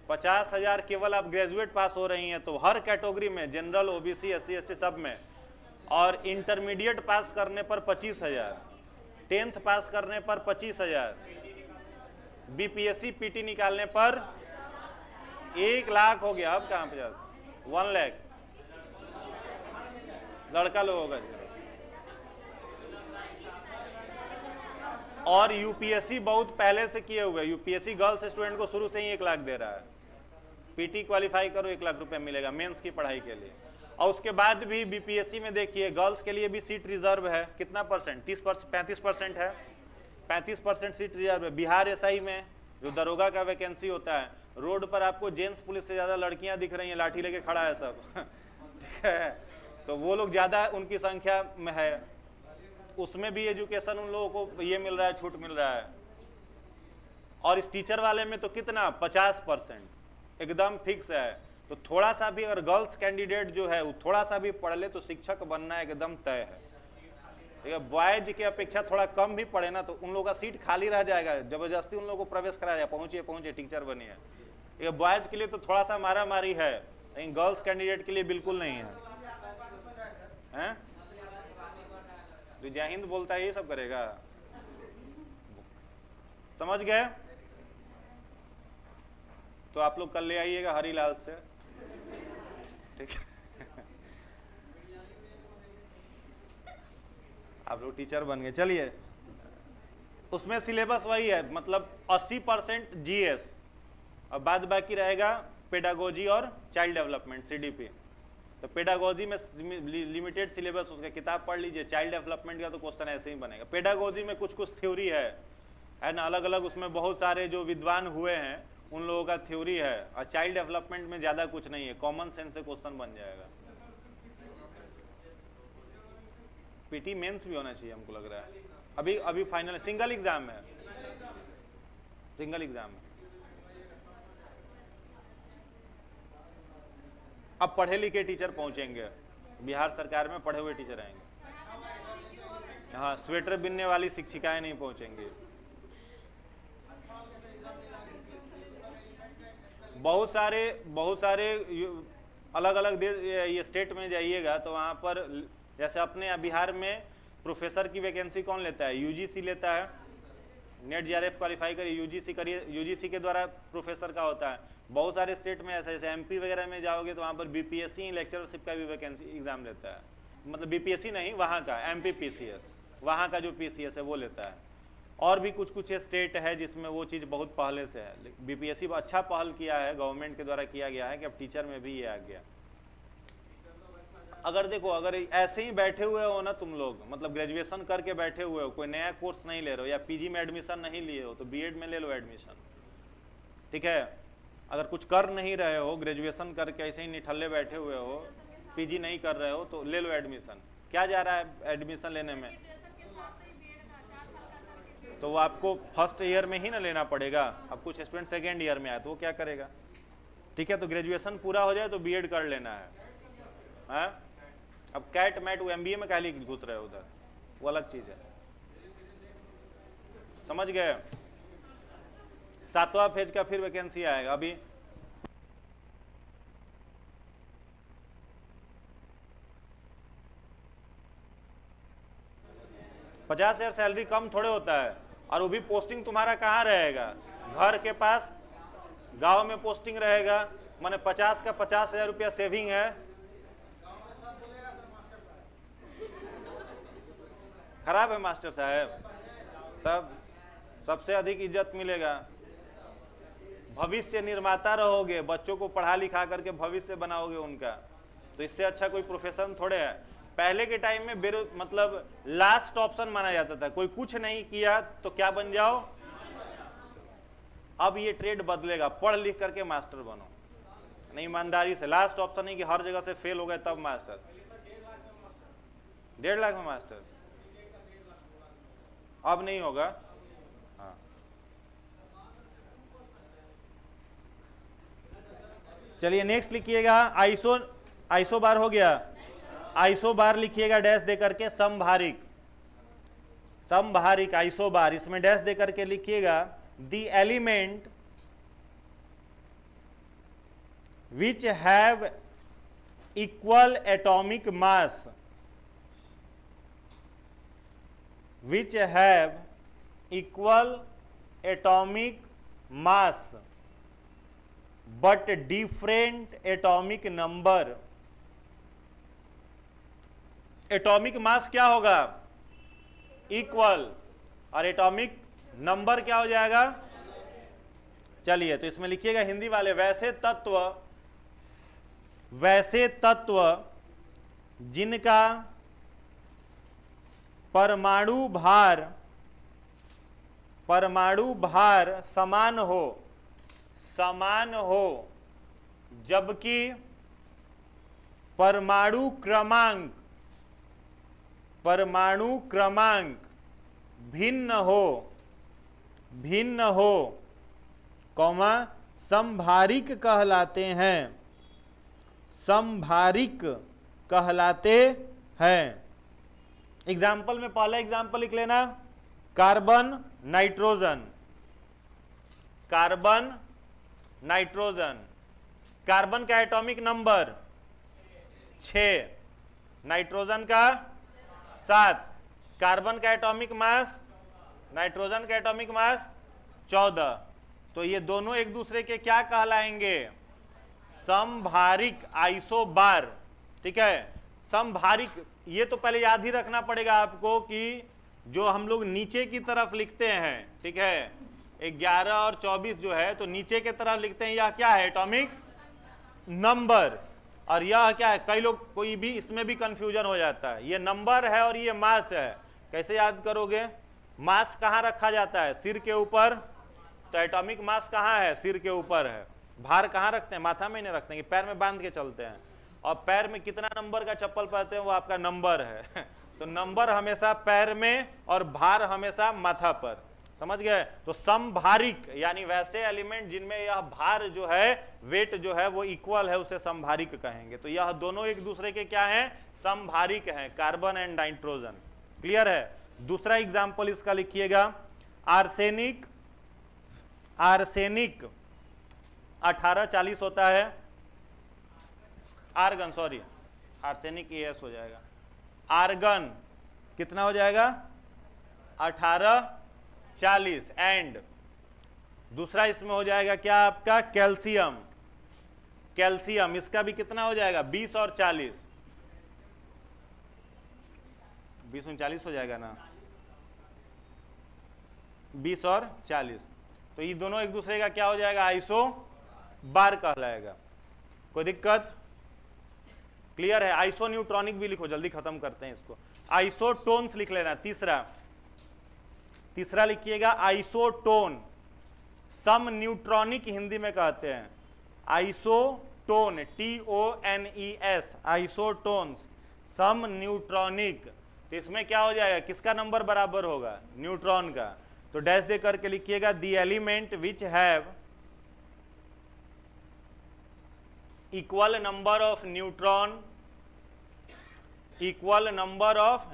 50,000 केवल आप ग्रेजुएट पास हो रही हैं तो हर कैटेगरी में, जनरल, ओबीसी, SC ST सब में। और इंटरमीडिएट पास करने पर 25,000, 10th पास करने पर 25,000, बीपीएससी पीटी निकालने पर 1 लाख हो गया। अब कहाँ 50, 1 लाख लड़का लोगों का। और यूपीएससी बहुत पहले से किए हुए, यूपीएससी गर्ल्स स्टूडेंट को शुरू से ही 1 लाख दे रहा है। पीटी क्वालिफाई करो 1 लाख रुपया मिलेगा मेंस की पढ़ाई के लिए। और उसके बाद भी बीपीएससी में देखिए गर्ल्स के लिए भी सीट रिजर्व है। कितना परसेंट? 35% है, 35% सीट रिजर्व है। बिहार एसआई में जो दरोगा का वैकेंसी होता है, रोड पर आपको जेंट्स पुलिस से ज्यादा लड़कियां दिख रही हैं, लाठी लेके खड़ा है सब ठीक है, तो वो लोग ज्यादा उनकी संख्या में है। उसमें भी एजुकेशन उन लोगों को ये मिल रहा है, छूट मिल रहा है। और इस टीचर वाले में तो कितना, 50% एकदम फिक्स है। तो थोड़ा सा भी अगर गर्ल्स कैंडिडेट जो है वो थोड़ा सा भी पढ़ ले तो शिक्षक बनना एकदम तय है। ठीक है, बॉयज की अपेक्षा थोड़ा कम भी पढ़े ना तो उन लोगों का सीट खाली रह जाएगा, जबरदस्ती उन लोगों को प्रवेश कराया जाए, पहुंचे टीचर बनिए। ये बॉयज के लिए तो थोड़ा सा मारा मारी है, लेकिन गर्ल्स कैंडिडेट के लिए बिल्कुल नहीं है। जो जय हिंद बोलता है ये सब करेगा, समझ गए? तो आप लोग कल ले आइएगा हरीलाल से, ठीक है आप लोग टीचर बन गए। चलिए, उसमें सिलेबस वही है, मतलब 80% जीएस और बाद बाकी रहेगा पेडागोजी और चाइल्ड डेवलपमेंट, CDP। तो पेडागोजी में लिमिटेड सिलेबस, उसका किताब पढ़ लीजिए। चाइल्ड डेवलपमेंट का तो क्वेश्चन ऐसे ही बनेगा। पेडागोजी में कुछ कुछ थ्योरी है ना, अलग अलग, उसमें बहुत सारे जो विद्वान हुए हैं उन लोगों का थ्योरी है। और चाइल्ड डेवलपमेंट में ज्यादा कुछ नहीं है, कॉमन सेंस से क्वेश्चन बन जाएगा। पीटी मेंस भी होना चाहिए हमको लग रहा है। अभी फाइनल सिंगल एग्जाम है, सिंगल एग्जाम है। अब पढ़े लिखे टीचर पहुंचेंगे, बिहार सरकार में पढ़े हुए टीचर आएंगे। हाँ, स्वेटर बिनने वाली शिक्षिकाएं नहीं पहुंचेंगी। बहुत सारे अलग अलग ये स्टेट में जाइएगा तो वहाँ पर, जैसे अपने बिहार में प्रोफेसर की वैकेंसी कौन लेता है? यूजीसी लेता है। नेट JRF क्वालिफाई करिए, यूजीसी करिए, यूजीसी के द्वारा प्रोफेसर का होता है। बहुत सारे स्टेट में ऐसा, जैसे एमपी वगैरह में जाओगे तो वहाँ पर बीपीएससी लेक्चरशिप का भी वैकेंसी एग्जाम लेता है। मतलब बीपीएससी नहीं, वहाँ का MPPCS, वहाँ का जो PCS है वो लेता है। और भी कुछ कुछ स्टेट है जिसमें वो चीज़ बहुत पहले से है। बीपीएससी अच्छा पहल किया है, गवर्नमेंट के द्वारा किया गया है कि अब टीचर में भी ये आ गया। अगर देखो, अगर ऐसे ही बैठे हुए हो ना तुम लोग, मतलब ग्रेजुएशन करके बैठे हुए हो, कोई नया कोर्स नहीं ले रहे हो या पीजी में एडमिशन नहीं लिए हो, तो बीएड में ले लो एडमिशन। ठीक है, अगर कुछ कर नहीं रहे हो, ग्रेजुएशन करके ऐसे ही निठल्ले बैठे हुए हो, पीजी नहीं कर रहे हो, तो ले लो एडमिशन। क्या जा रहा है एडमिशन लेने में? तो वो आपको फर्स्ट ईयर में ही ना लेना पड़ेगा। अब कुछ स्टूडेंट सेकेंड ईयर में आए तो वो क्या करेगा? ठीक है, तो ग्रेजुएशन पूरा हो जाए तो बीएड कर लेना है। अब कैट मैट वो एमबीए में काली घुस रहे उधर, वो अलग चीज है। समझ गए? 7वां फेज का फिर वैकेंसी आएगा। अभी $50,000 सैलरी कम थोड़े होता है, और वो भी पोस्टिंग तुम्हारा कहाँ रहेगा? घर के पास, गांव में पोस्टिंग रहेगा। माने 50 का 50,000 रुपया सेविंग है। खराब है मास्टर साहब, तब सबसे अधिक इज्जत मिलेगा। भविष्य निर्माता रहोगे, बच्चों को पढ़ा लिखा करके भविष्य बनाओगे उनका, तो इससे अच्छा कोई प्रोफेशन थोड़े है। पहले के टाइम में मतलब लास्ट ऑप्शन माना जाता था, कोई कुछ नहीं किया तो क्या बन जाओ। अब ये ट्रेड बदलेगा, पढ़ लिख करके मास्टर बनो, नहीं ईमानदारी से। लास्ट ऑप्शन नहीं कि हर जगह से फेल हो गए तब मास्टर। 1.5 लाख में मास्टर अब नहीं होगा। हाँ, चलिए नेक्स्ट लिखिएगा। आइसो बार हो गया। आइसो बार लिखिएगा डैश दे करके। समभारिक, समभारिक आइसो बार, इसमें डैश दे करके लिखिएगा। The element which have equal atomic mass, which have equal atomic mass but different atomic number। Atomic mass क्या होगा? इक्वल, और एटॉमिक नंबर क्या हो जाएगा? चलिए तो इसमें लिखिएगा हिंदी वाले, वैसे तत्व जिनका परमाणु भार समान हो जबकि परमाणु क्रमांक भिन्न हो, कौमा समभारिक कहलाते हैं। समभारिक कहलाते हैं। एग्जाम्पल में पहला एग्जाम्पल लिख लेना, carbon nitrogen. Carbon nitrogen, carbon का एटॉमिक नंबर 6, नाइट्रोजन का 7, कार्बन का एटॉमिक मास, नाइट्रोजन का एटॉमिक मास 14। तो ये दोनों एक दूसरे के क्या कहलाएंगे? समभारिक आइसोबार। ठीक है, समभारिक, ये तो पहले याद ही रखना पड़ेगा आपको कि जो हम लोग नीचे की तरफ लिखते हैं, ठीक है, 11 और 24 जो है, तो नीचे की तरफ लिखते हैं, यह क्या है? Atomic number. और यह क्या है? कई लोग, कोई भी इसमें भी कंफ्यूजन हो जाता है, ये नंबर है और ये मास है। कैसे याद करोगे? मास कहाँ रखा जाता है? सिर के ऊपर। तो एटॉमिक मास कहाँ है? सिर के ऊपर है। भार कहाँ रखते हैं? माथा में नहीं रखते हैं, पैर में बांध के चलते हैं। और पैर में कितना नंबर का चप्पल पहनते हैं वो आपका नंबर है। तो नंबर हमेशा पैर में और भार हमेशा माथा पर। समझ गए? तो समभारिक यानी वैसे एलिमेंट जिनमें यह भार जो है, वेट जो है वो इक्वल है, उसे समभारिक कहेंगे। तो यह दोनों एक दूसरे के क्या हैं? समभारिक हैं, कार्बन एंड नाइट्रोजन। क्लियर है? दूसरा एग्जाम्पल इसका लिखिएगा, आर्सेनिक। आर्सेनिक 1840 होता है। आर्गन, सॉरी, आर्सेनिक एस हो जाएगा। आर्गन कितना हो जाएगा? 1840। एंड दूसरा इसमें हो जाएगा क्या आपका? कैल्शियम। कैल्शियम इसका भी कितना हो जाएगा? 20 और 40, 20 और 40 हो जाएगा ना, 20 और 40। तो ये दोनों एक दूसरे का क्या हो जाएगा? आइसो बार कहलाएगा। कोई दिक्कत? क्लियर है? आइसो न्यूट्रॉनिक भी लिखो, जल्दी खत्म करते हैं इसको। आइसोटोन्स लिख लेना। तीसरा लिखिएगा आइसोटोन। सम न्यूट्रॉनिक हिंदी में कहते हैं। आइसोटोन, TONES, आइसोटोन्स, सम न्यूट्रॉनिक। तो इसमें क्या हो जाएगा? किसका नंबर बराबर होगा? न्यूट्रॉन का। तो डैश दे करके लिखिएगा the element which have equal number of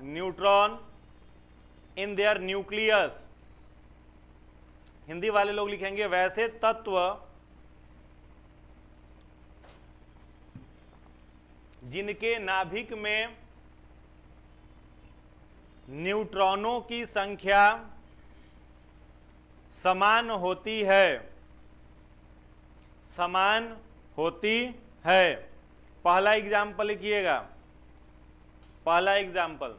neutron in their nucleus. Hindi वाले लोग लिखेंगे वैसे तत्व जिनके नाभिक में न्यूट्रॉनों की संख्या समान होती है। पहला एग्जाम्पल लिखिएगा, पहला example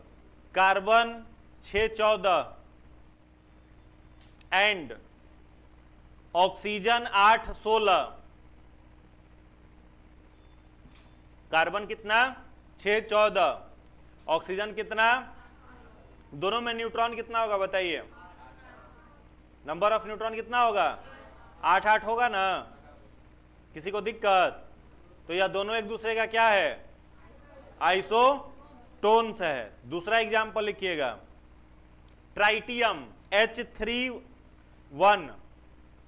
carbon 614 and oxygen 816। Carbon कितना 614, ऑक्सीजन कितना, दोनों में न्यूट्रॉन कितना होगा बताइए, नंबर ऑफ न्यूट्रॉन कितना होगा 8 होगा ना। किसी को दिक्कत? तो यह दोनों एक दूसरे का क्या है, आइसोटोन्स है। दूसरा एग्जाम्पल लिखिएगा ट्राइटियम H31,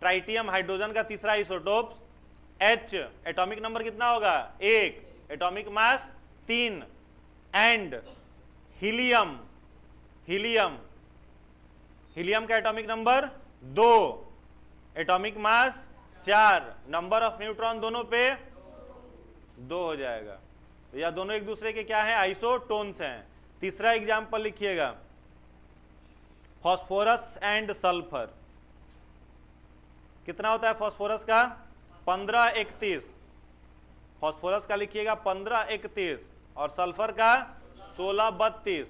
ट्राइटियम हाइड्रोजन का तीसरा आइसोटोप, H एटॉमिक नंबर कितना होगा 1, एटॉमिक मास 3, एंड हीलियम का atomic number 2, atomic mass 4, number of neutron दोनों पे 2 हो जाएगा। या दोनों एक दूसरे के क्या हैं, आइसोटोन्स हैं। तीसरा एग्जाम्पल लिखिएगा फास्फोरस एंड सल्फर। कितना होता है फास्फोरस का 1531, फास्फोरस का लिखिएगा 1531 और सल्फर का 1632।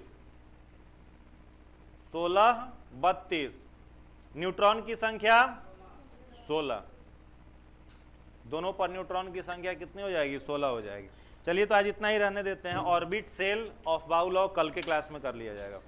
न्यूट्रॉन की संख्या 16, दोनों पर न्यूट्रॉन की संख्या कितनी हो जाएगी 16 हो जाएगी। चलिए तो आज इतना ही रहने देते हैं। ऑर्बिट सेल ऑफ बाउ लॉ कल के क्लास में कर लिया जाएगा।